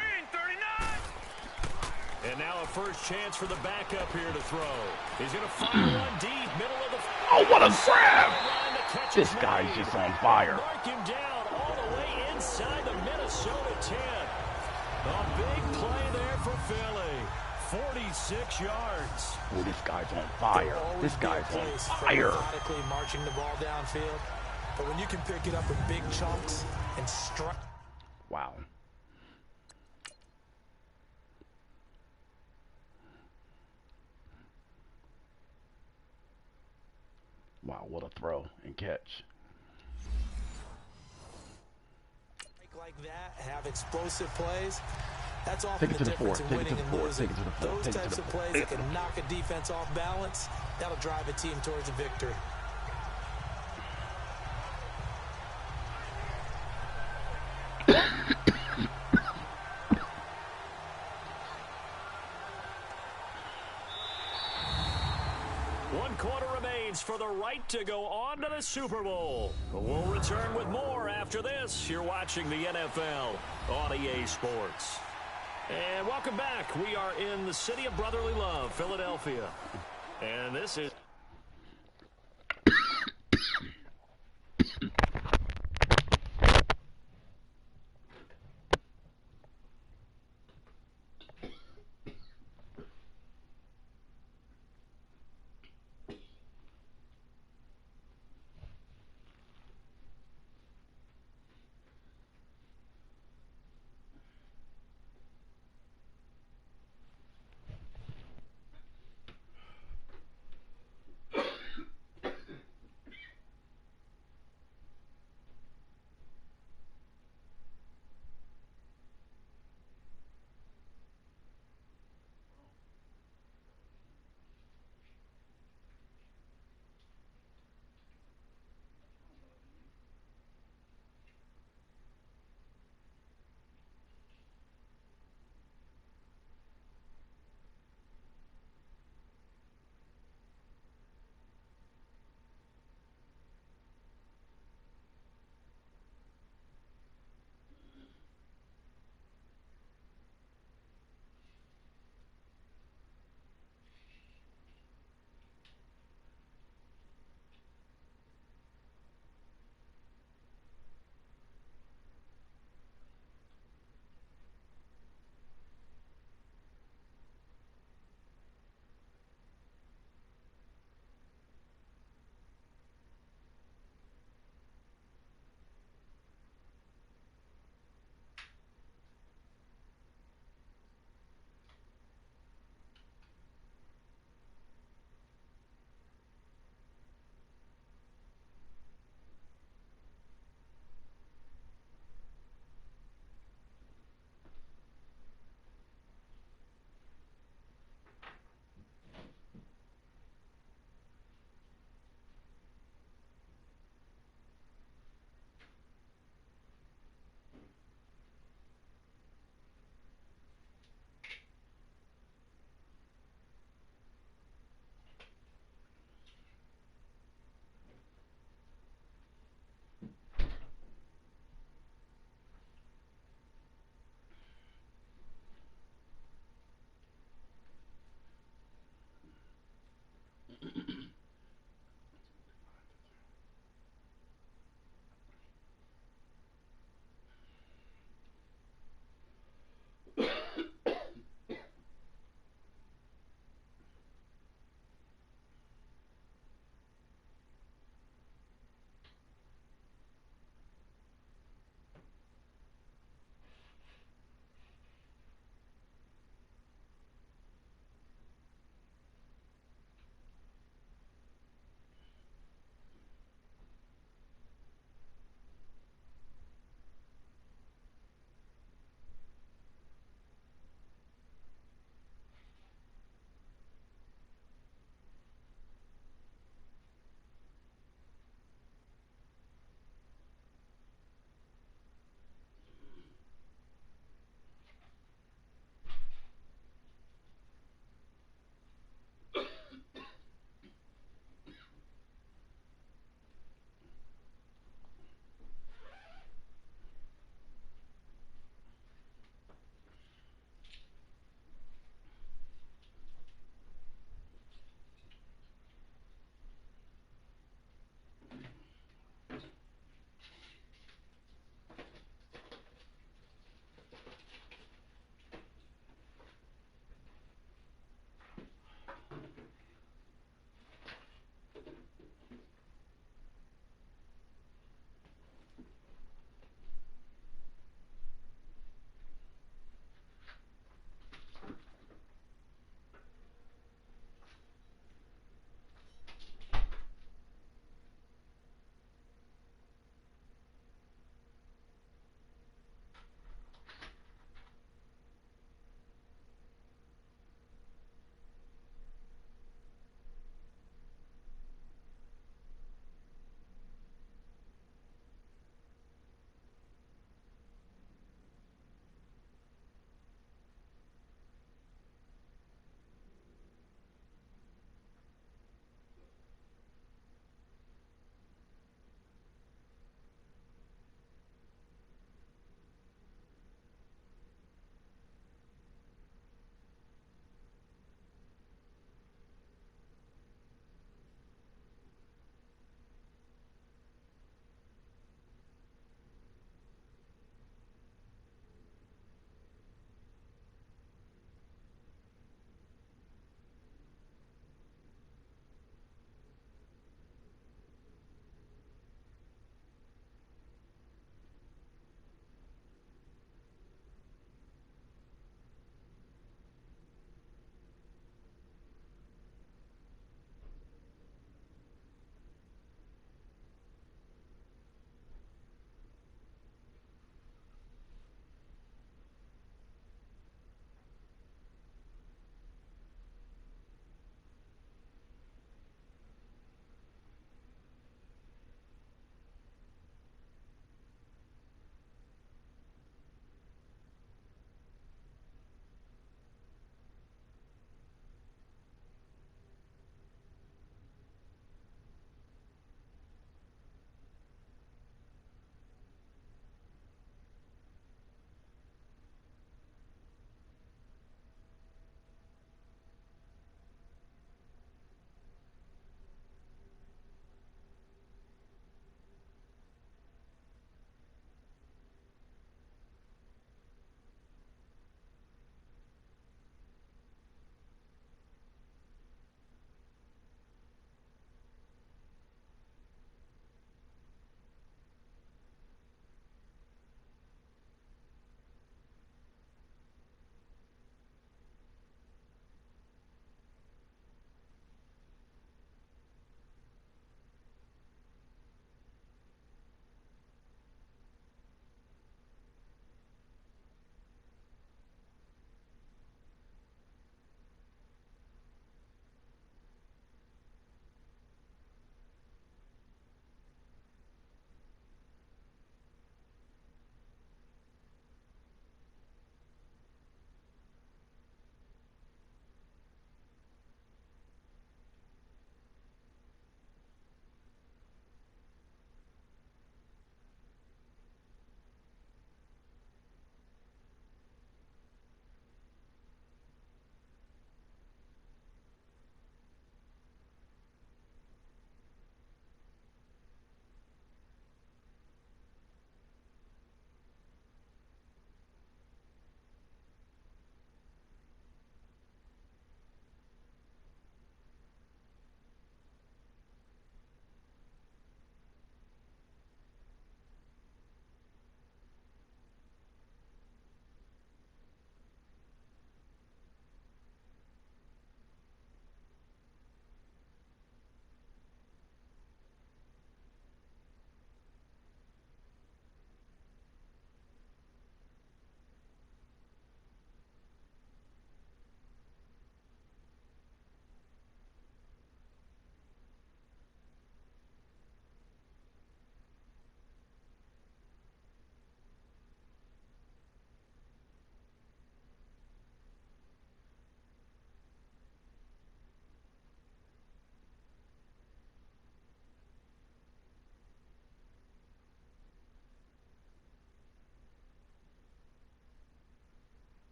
And now a first chance for the backup here to throw. He's going to fire one deep, middle of the... Oh, what a grab! This guy's just on fire. Mark him down all the way inside the Minnesota 10. A big play there for Philly. 46 yards. Oh, this guy's on fire. This guy's on fire. Methodically marching the ball downfield. But when you can pick it up in big chunks and strike... Wow. Wow, what a throw and catch. Like that, have explosive plays. That's often Take it the to the difference four. in Take it winning to the and four. losing. Take it to the four. Those Take it types to of the plays that can knock a defense off balance, that'll drive a team towards a victory. One quarter remains for the right to go on to the Super Bowl. We'll return with more after this. You're watching the NFL on EA Sports. And welcome back. We are in the city of brotherly love, Philadelphia. And this is...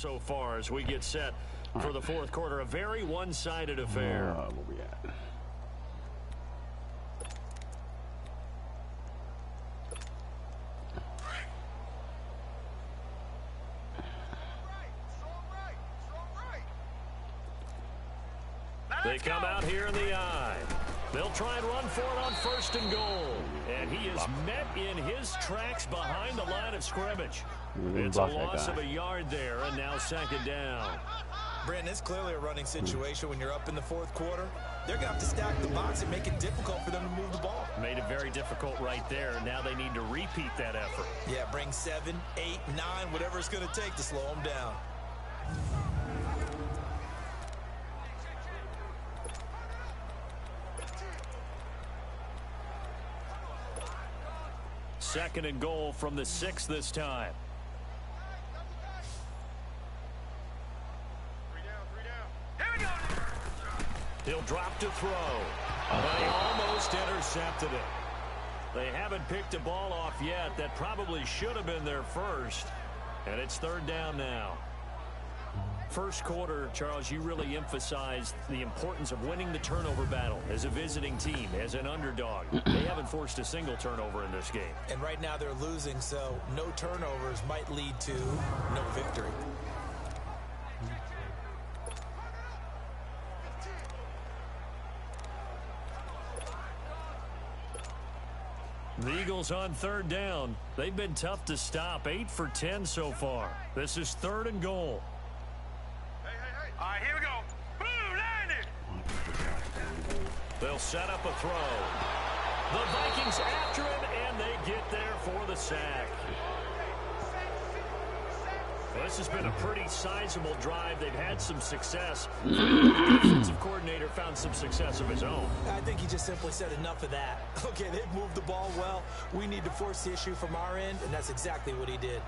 so far as we get set for the fourth quarter. A very one-sided affair. Where we at? They come out here in the eye. They'll try and run for it on 1st and goal. And he is met in his tracks behind the line of scrimmage. It's a loss of a yard there, and now 2nd down. Brandon, it's clearly a running situation when you're up in the fourth quarter. They're going to have to stack the box and make it difficult for them to move the ball. Made it very difficult right there. Now they need to repeat that effort. Yeah, bring 7, 8, 9, whatever it's going to take to slow them down. Second and goal from the 6 this time. He'll drop to throw. But he almost intercepted it. They haven't picked a ball off yet. That probably should have been their first. And it's 3rd down now. First quarter, Charles, you really emphasized the importance of winning the turnover battle as a visiting team, as an underdog. They haven't forced a single turnover in this game. And right now they're losing, so no turnovers might lead to no victory. The Eagles on 3rd down. They've been tough to stop. 8 for 10 so far. This is 3rd and goal. All right, here we go. Blue 90. They'll set up a throw. The Vikings after him, and they get there for the sack. Well, this has been a pretty sizable drive. They've had some success. The defensive coordinator found some success of his own. I think he just simply said enough of that. Okay, they've moved the ball well. We need to force the issue from our end, and that's exactly what he did.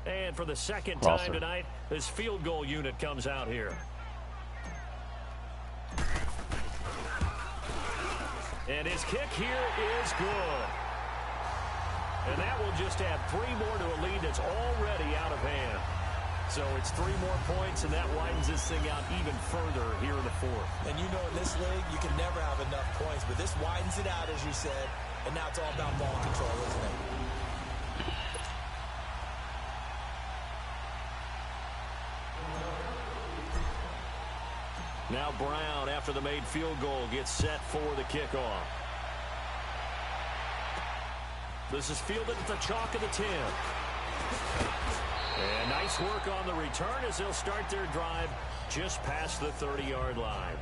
And for the second time tonight, this field goal unit comes out here. And his kick here is good. And that will just add 3 more to a lead that's already out of hand. So it's 3 more points, and that widens this thing out even further here in the fourth. And you know in this league, you can never have enough points, but this widens it out, as you said, and now it's all about ball control, isn't it? Now Brown, after the made field goal, gets set for the kickoff. This is fielded at the chalk of the 10. And nice work on the return as they'll start their drive just past the 30-yard line.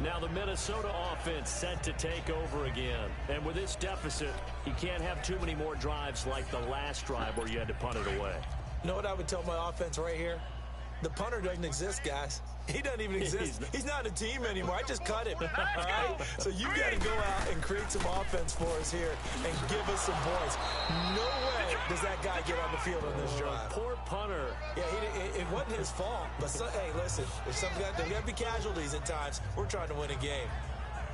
Now the Minnesota offense set to take over again. And with this deficit, you can't have too many more drives like the last drive where you had to punt it away. You know what I would tell my offense right here? The punter doesn't exist, guys. He doesn't even exist. He's not a team anymore. I just cut him. All right? So you got to go out and create some offense for us here and give us some points. No way does that guy get on the field on this drive. Poor punter. Yeah, it wasn't his fault. But, hey, listen, if there's got to be casualties at times. We're trying to win a game.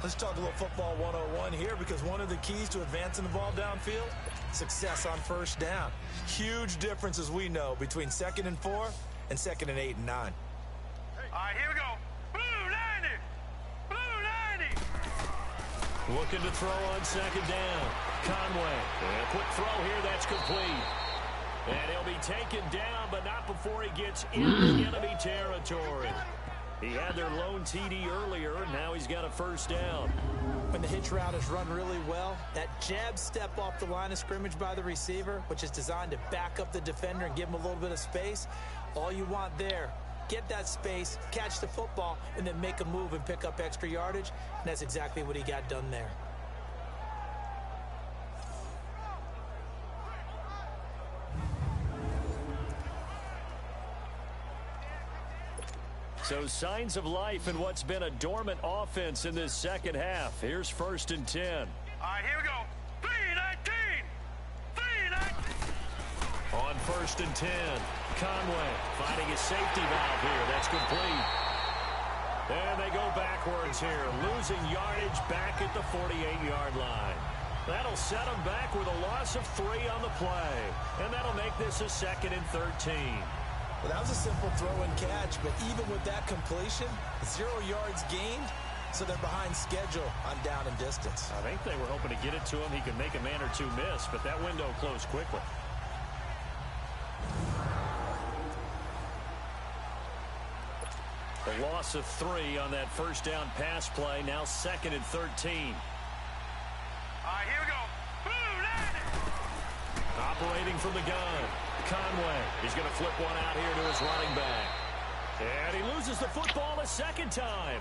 Let's talk a little football 101 here, because one of the keys to advancing the ball downfield, success on 1st down. Huge difference, as we know, between 2nd and 4 and 2nd and 8 and 9. All right, here we go. Blue 90. Blue 90. Looking to throw on 2nd down. Conway. And a quick throw here. That's complete. And he'll be taken down, but not before he gets into enemy territory. He had their lone TD earlier, and now he's got a 1st down. When the hitch route is run really well, that jab step off the line of scrimmage by the receiver, which is designed to back up the defender and give him a little bit of space, all you want there, get that space, catch the football, and then make a move and pick up extra yardage. And that's exactly what he got done there. So signs of life in what's been a dormant offense in this second half. Here's 1st and 10. All right, here we go. 319. 319. On 1st and 10. Conway finding his safety valve here. That's complete. And they go backwards here, losing yardage back at the 48-yard line. That'll set them back with a loss of 3 on the play. And that'll make this a 2nd and 13. Well, that was a simple throw and catch, but even with that completion, 0 yards gained, so they're behind schedule on down and distance. I think they were hoping to get it to him. He could make a man or two miss, but that window closed quickly. A loss of 3 on that 1st down pass play. Now 2nd and 13. All right, here we go. Operating from the gun. Conway. He's going to flip one out here to his running back. And he loses the football a 2nd time.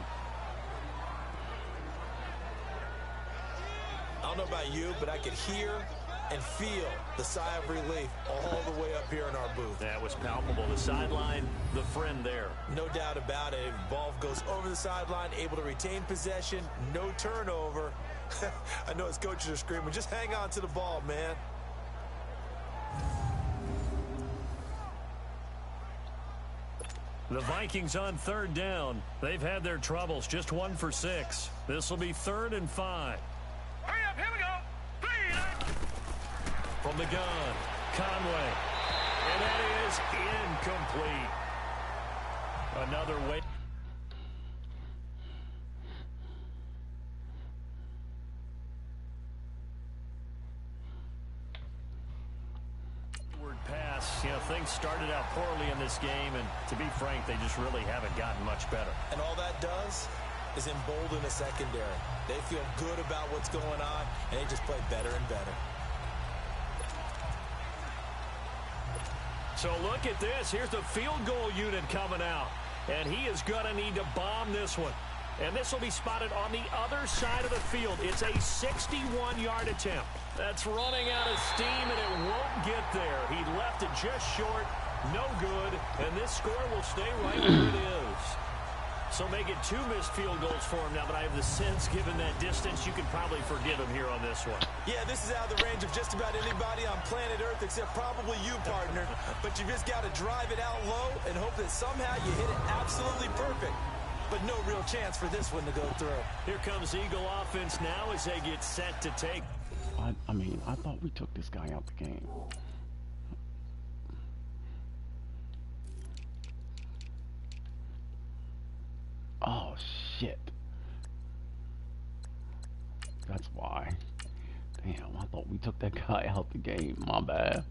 I don't know about you, but I could hear and feel the sigh of relief all the way up here in our booth. That was palpable. The sideline, the friend there. No doubt about it. Ball goes over the sideline, able to retain possession, no turnover. I know his coaches are screaming, just hang on to the ball, man. The Vikings on 3rd down. They've had their troubles, just 1 for 6. This will be 3rd and 5. Hurry up, here we go. From the gun, Conway. And that is incomplete. Another way. Pass. You know, things started out poorly in this game, and to be frank, they just really haven't gotten much better. And all that does is embolden the secondary. They feel good about what's going on, and they just play better and better. So look at this. Here's the field goal unit coming out, and he is going to need to bomb this one. And this will be spotted on the other side of the field. It's a 61-yard attempt. That's running out of steam, and it won't get there. He left it just short. No good. And this score will stay right where it is. So make it 2 missed field goals for him now, but I have the sense, given that distance, you could probably forgive him here on this one. Yeah, this is out of the range of just about anybody on planet Earth except probably you, partner. But you just got to drive it out low and hope that somehow you hit it absolutely perfect. But no real chance for this one to go through. Here comes Eagle offense now as they get set to take. I mean, I thought we took this guy out the game. Oh, shit. That's why. Damn, I thought we took that guy out the game. My bad.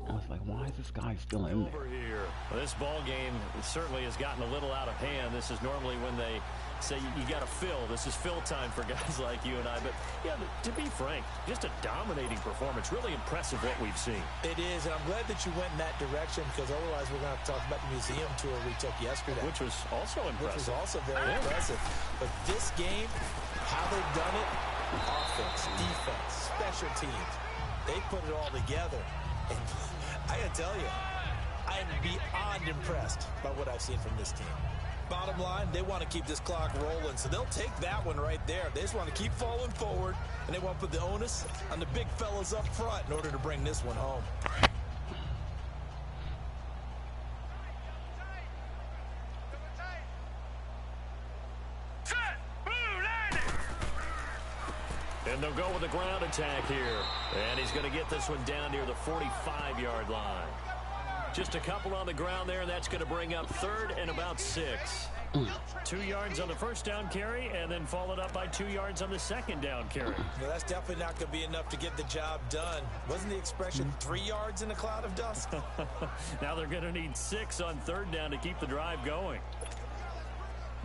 I was like, why is this guy still in there? Here. Well, this ball game certainly has gotten a little out of hand. This is normally when they say you got to fill. This is fill time for guys like you and I. But, yeah, to be frank, just a dominating performance. Really impressive what we've seen. It is, and I'm glad that you went in that direction, because otherwise we're going to have to talk about the museum tour we took yesterday. Which was also impressive. Which was also very impressive. But this game, how they've done it, offense, defense, special teams, they put it all together. And I got to tell you, I am beyond impressed by what I've seen from this team. Bottom line, they want to keep this clock rolling, so they'll take that one right there. They just want to keep falling forward, and they want to put the onus on the big fellas up front in order to bring this one home. And they'll go with a ground attack here. And he's going to get this one down near the 45-yard line. Just a couple on the ground there, and that's going to bring up 3rd and about 6. 2 yards on the first down carry, and then followed up by 2 yards on the second down carry. Well, that's definitely not going to be enough to get the job done. Wasn't the expression 3 yards in a cloud of dust? Now they're going to need 6 on 3rd down to keep the drive going.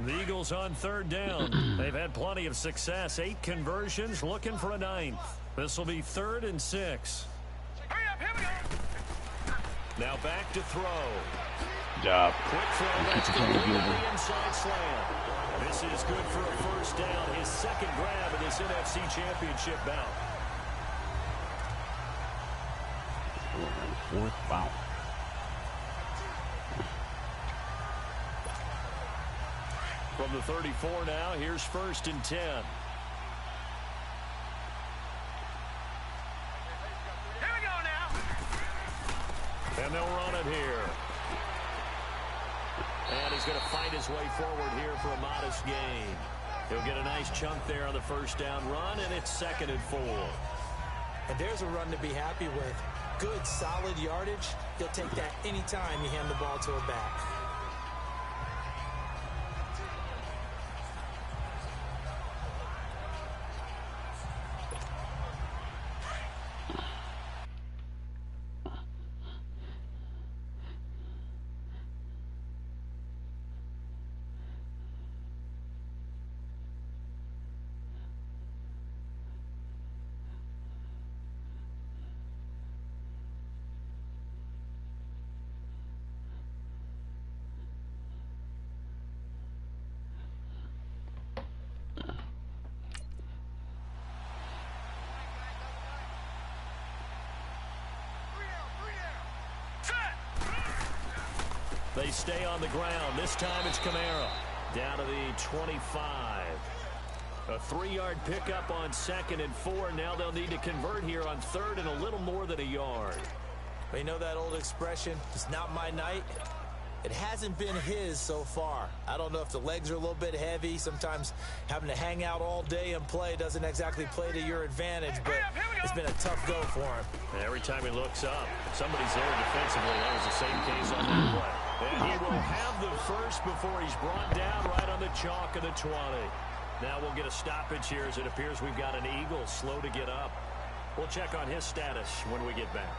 The Eagles on 3rd down. They've had plenty of success. 8 conversions, looking for a 9th. This will be 3rd and 6. Hurry up, here we go. Now back to throw. Good job. Quick throw, that's going to be the inside slant. This is good for a first down. His second grab in this NFC Championship bout. 4th, wow. From the 34 now, here's 1st and 10. Here we go now. And they'll run it here. And he's going to fight his way forward here for a modest gain. He'll get a nice chunk there on the first down run, and it's 2nd and 4. And there's a run to be happy with. Good, solid yardage. He'll take that anytime you hand the ball to a back. They stay on the ground. This time it's Kamara. Down to the 25. A 3-yard pickup on 2nd and 4. Now they'll need to convert here on 3rd and a little more than a yard. But you know that old expression, it's not my night? It hasn't been his so far. I don't know if the legs are a little bit heavy. Sometimes having to hang out all day and play doesn't exactly play to your advantage, but it's been a tough go for him. And every time he looks up, somebody's there defensively. That was the same case on that play. And he will have the first before he's brought down right on the chalk of the 20. Now we'll get a stoppage here as it appears we've got an Eagle slow to get up. We'll check on his status when we get back.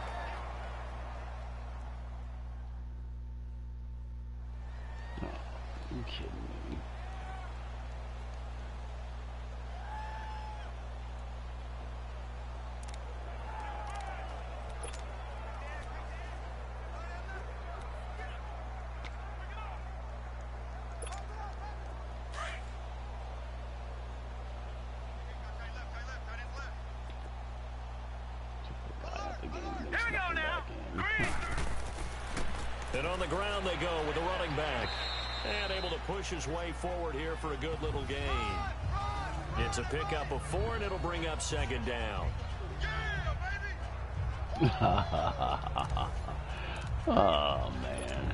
Are you kidding me? Here we go now. Green. And on the ground they go with the running back. And able to push his way forward here for a good little gain. It's a pickup of 4, and it'll bring up 2nd down. Oh, man.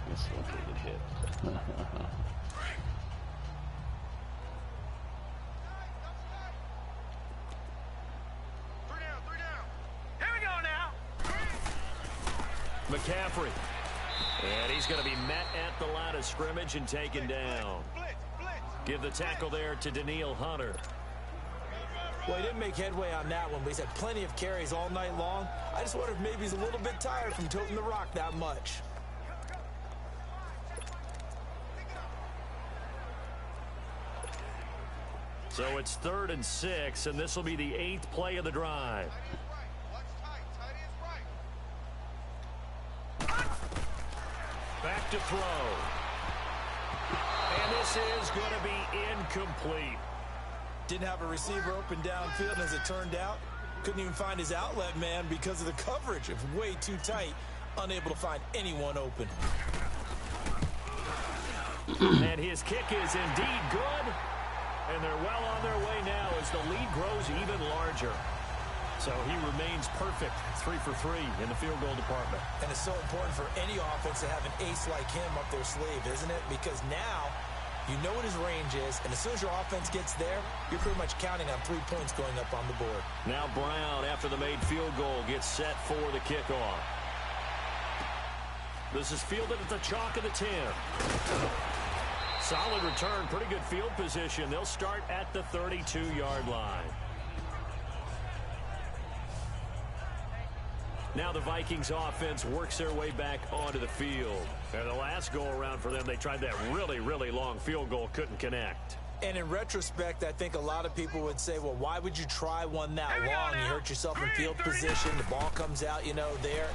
Dislocated hip. Here we go now. McCaffrey. And he's going to be met at the line of scrimmage and taken down. Give the tackle there to Danielle Hunter. Well, he didn't make headway on that one, but he's had plenty of carries all night long. I just wonder if maybe he's a little bit tired from toting the rock that much. So it's 3rd and 6, and this will be the 8th play of the drive. Back to throw. And this is going to be incomplete. Didn't have a receiver open downfield, and as it turned out, couldn't even find his outlet man because of the coverage. It's way too tight, unable to find anyone open. And his kick is indeed good. And they're well on their way now as the lead grows even larger. So he remains perfect, 3 for 3 in the field goal department. And it's so important for any offense to have an ace like him up their sleeve, isn't it? Because now you know what his range is, and as soon as your offense gets there, you're pretty much counting on 3 points going up on the board. Now Brown, after the made field goal, gets set for the kickoff. This is fielded at the chalk of the 10. Solid return, pretty good field position. They'll start at the 32-yard line. Now the Vikings offense works their way back onto the field. And the last go-around for them, they tried that really, really long field goal, couldn't connect. And in retrospect, I think a lot of people would say, well, why would you try one that long? You hurt yourself in field position. The ball comes out, you know, there.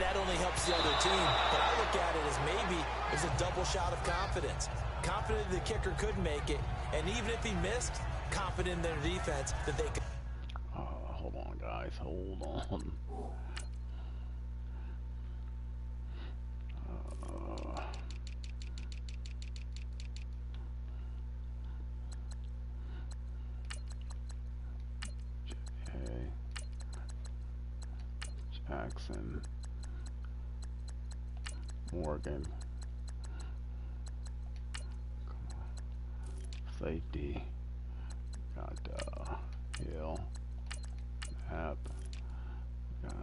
That only helps the other team. But I look at it as maybe it was a double shot of confidence. Confident the kicker could make it. And even if he missed, confident in their defense that they could. Hold on, guys. Hold on. Jackson, Morgan. Safety. Got Hill. App. Got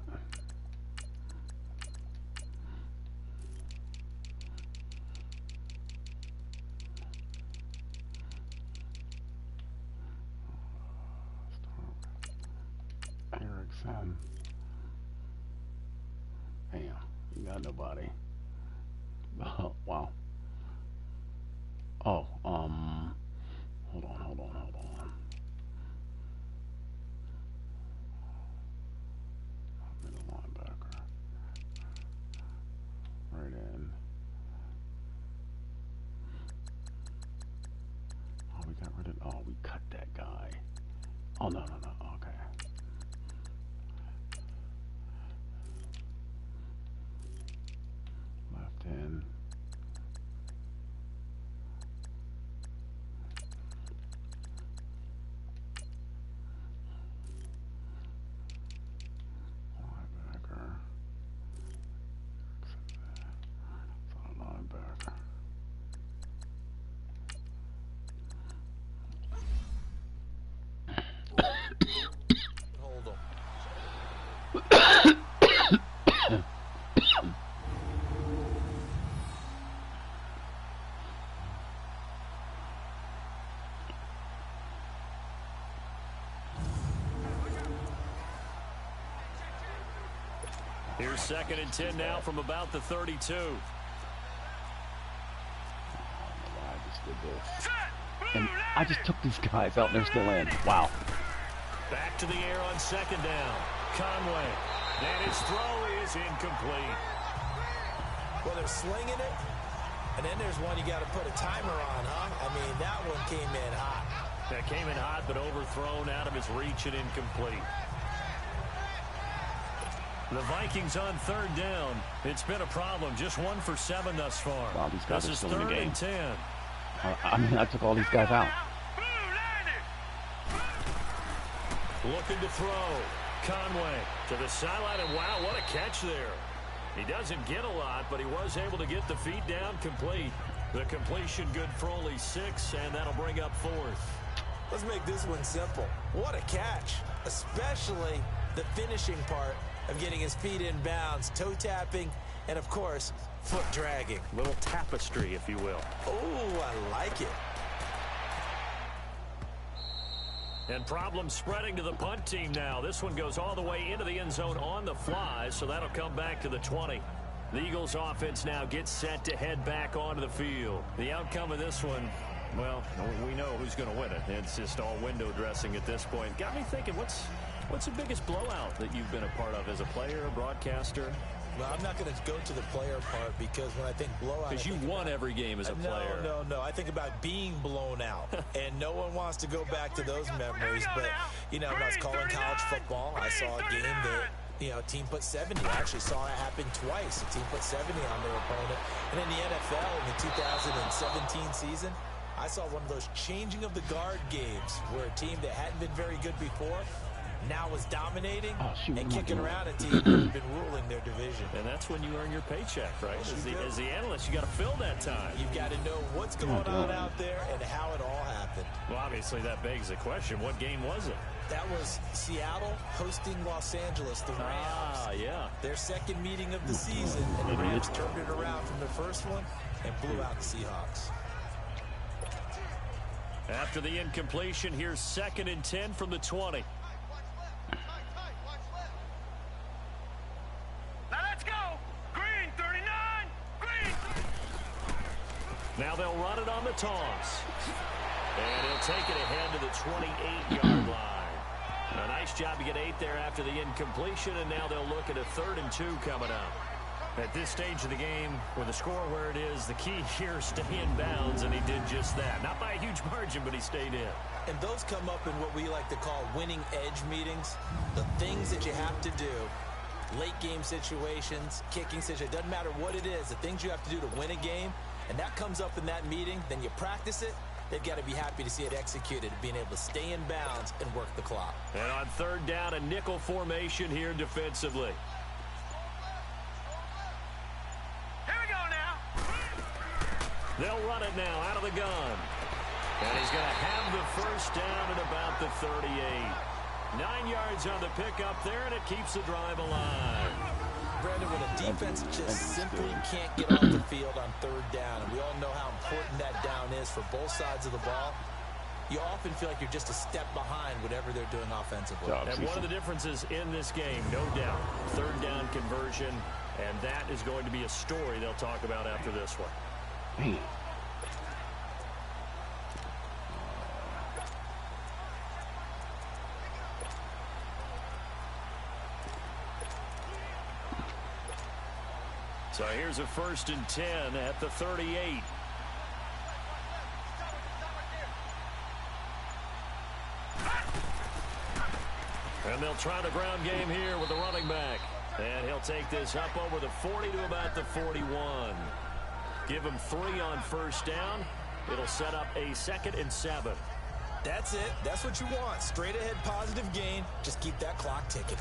Erickson. Damn, you got nobody. Oh, wow. Oh, hold on. Middle linebacker. Right in. Oh, we got rid of, oh, we cut that guy. Oh, no, okay. Left in. Linebacker. Linebacker. Hold him. Here's 2nd and 10 now from about the 32. And I just took these guys out and they're still in. Wow. Back to the air on 2nd down. Conway. And his throw is incomplete. Well, they're slinging it, and then there's one you got to put a timer on, huh? I mean, that one came in hot. That came in hot, but overthrown out of his reach and incomplete. The Vikings on 3rd down. It's been a problem. Just 1 for 7 thus far. Wow, these guys this are is still in the 3rd game. and 10. I mean, I took all these guys out. Looking to throw. Conway to the sideline, and wow, what a catch there. He doesn't get a lot, but he was able to get the feet down complete. The completion good for only 6, and that'll bring up 4th. Let's make this one simple. What a catch, especially the finishing part of getting his feet in bounds, toe tapping, and of course, foot dragging. Little tapestry, if you will. Oh, I like it. And problems spreading to the punt team now. This one goes all the way into the end zone on the fly, so that'll come back to the 20. The Eagles offense now gets set to head back onto the field. The outcome of this one, well, we know who's going to win it. It's just all window dressing at this point. Got me thinking, what's the biggest blowout that you've been a part of as a player, a broadcaster? Well, I'm not going to go to the player part because when I think blowout... Because you won every game as a player. No. I think about being blown out. And no one wants to go back to those memories. But, you know, when I was calling college football, I saw a game that, you know, a team put 70. I actually saw it happen twice. A team put 70 on their opponent. And in the NFL, in the 2017 season, I saw one of those changing of the guard games where a team that hadn't been very good before now was dominating and kicking around a team that had been ruling their division. And that's when you earn your paycheck, right? As the analyst, you got to fill that time. You've got to know what's going on out there and how it all happened. Well, obviously, that begs the question, what game was it? That was Seattle hosting Los Angeles, the Rams. Ah, yeah. Their second meeting of the season, and the Rams turned it around from the first one and blew out the Seahawks. After the incompletion, here's 2nd and 10 from the 20. Now they'll run it on the toss. And he'll take it ahead to the 28-yard line. A nice job to get 8 there after the incompletion, and now they'll look at a 3rd and 2 coming up. At this stage of the game, with the score where it is, the key here is stay in bounds, and he did just that. Not by a huge margin, but he stayed in. And those come up in what we like to call winning edge meetings. The things that you have to do, late game situations, kicking situations, doesn't matter what it is, the things you have to do to win a game, and that comes up in that meeting, then you practice it. They've got to be happy to see it executed, being able to stay in bounds and work the clock. And on 3rd down, a nickel formation here defensively. They'll run it now out of the gun. And he's going to have the first down at about the 38. 9 yards on the pickup there, and it keeps the drive alive. Brandon, when a defense just simply can't get off the field on third down, and we all know how important that down is for both sides of the ball, you often feel like you're just a step behind whatever they're doing offensively. And one of the differences in this game, no doubt, third down conversion, and that is going to be a story they'll talk about after this one. Man. So here's a 1st and 10 at the 38. And they'll try the ground game here with the running back. And he'll take this up over the 40 to about the 41. Give him 3 on first down. It'll set up a 2nd and 7. That's it. That's what you want. Straight ahead positive gain. Just keep that clock ticking.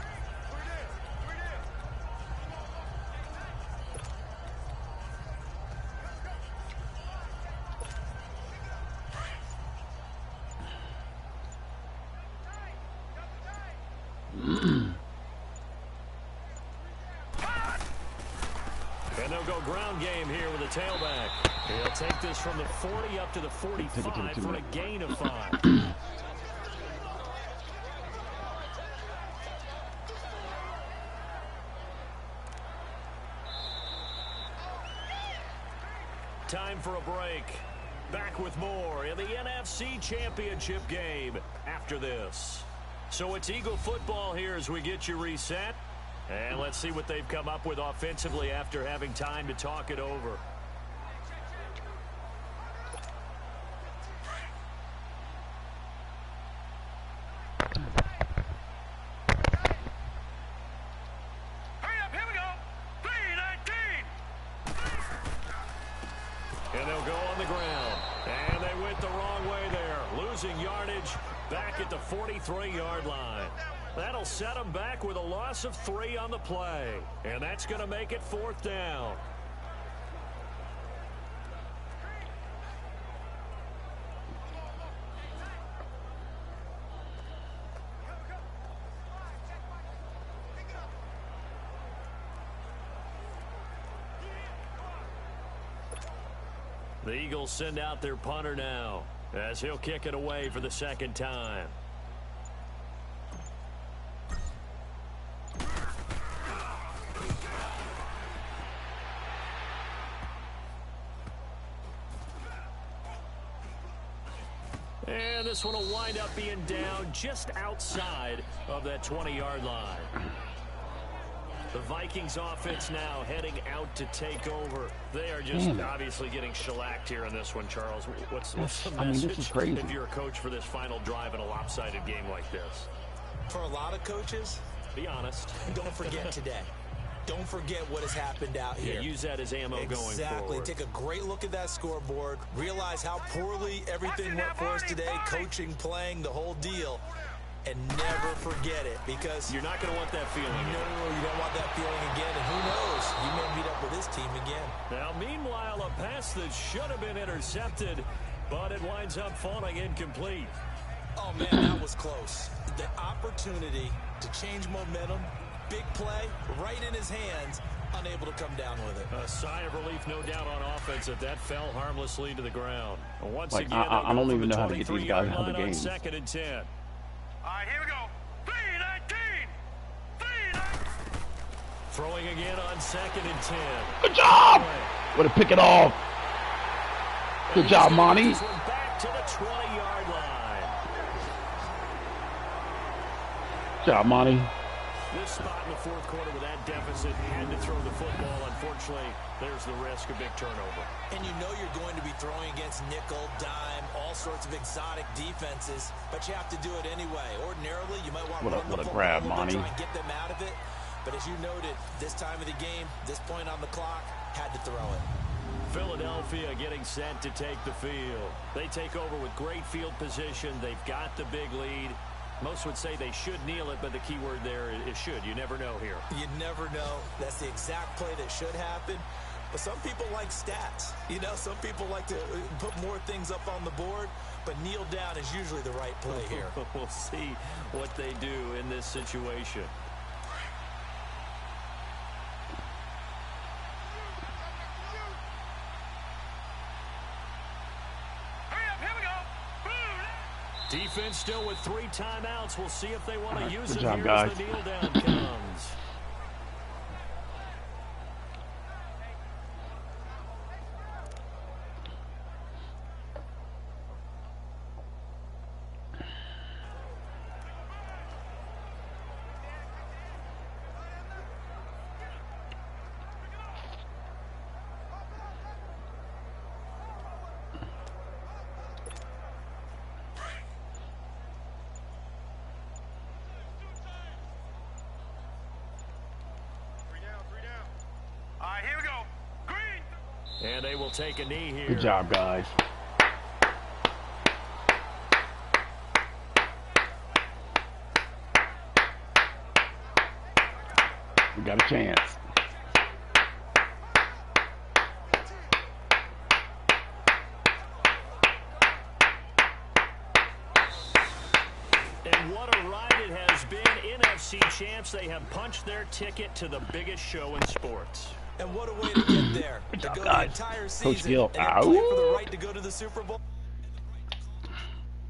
And they'll go ground game here with a tailback. He'll take this from the 40 up to the 45 for a gain of 5. Time for a break. Back with more in the NFC Championship game after this. So it's Eagle football here as we get you reset. And let's see what they've come up with offensively after having time to talk it over. Hurry up, here we go. 3:19. And they'll go on the ground. And they went the wrong way there. Losing yardage back at the 43-yard line. That'll set them back with a loss of 3 on the play. And that's going to make it 4th down. The Eagles send out their punter now as he'll kick it away for the 2nd time. And this one will wind up being down just outside of that 20-yard line. The Vikings offense now heading out to take over. They are just obviously getting shellacked here in this one, Charles. What's the message this is crazy. if you're a coach for this final drive in a lopsided game like this? For a lot of coaches, Be honest. don't forget today. Don't forget what has happened out here. Yeah, use that as ammo going forward. Exactly. Take a great look at that scoreboard. Realize how poorly everything went for us today. Coaching, playing, the whole deal. And never forget it, because You're not going to want that feeling. no, you don't want that feeling again. And who knows? You may meet up with this team again. Now, meanwhile, a pass that should have been intercepted, but it winds up falling incomplete. Oh, man, that was close. The opportunity to change momentum, big play, right in his hands, unable to come down with it. A sigh of relief, no doubt, on offense that fell harmlessly to the ground. Once Like, again, I don't even know how to get these guys out of the game. 2nd and 10. All right, here we go. 3:19. 3:19. Throwing again on 2nd and 10. Good job! Way to pick it off. Good job, Monty. This one back to the 20-yard line. Good job, Monty. This spot in the 4th quarter with that deficit, had to throw the football. Unfortunately, there's the risk of big turnover. And you know you're going to be throwing against nickel, dime, all sorts of exotic defenses, but you have to do it anyway. Ordinarily, you might want to run the football grab, a little Monty. bit, try and get them out of it. But as you noted, this time of the game, this point on the clock, had to throw it. Philadelphia getting set to take the field. They take over with great field position. They've got the big lead. Most would say they should kneel it, but the key word there is should. You never know here. You never know. That's the exact play that should happen. But some people like stats. You know, some people like to put more things up on the board, but kneel down is usually the right play here. We'll see what they do in this situation. Defense still with 3 timeouts. We'll see if they want to use it here as the kneel down comes. Here we go. Green. And they will take a knee here. Good job, guys. We got a chance. And what a ride it has been. NFC champs, they have punched their ticket to the biggest show in sports. And what a way to get there. Good to job, go guys. the entire Coach season Gill, and play for the right to go to the Super Bowl.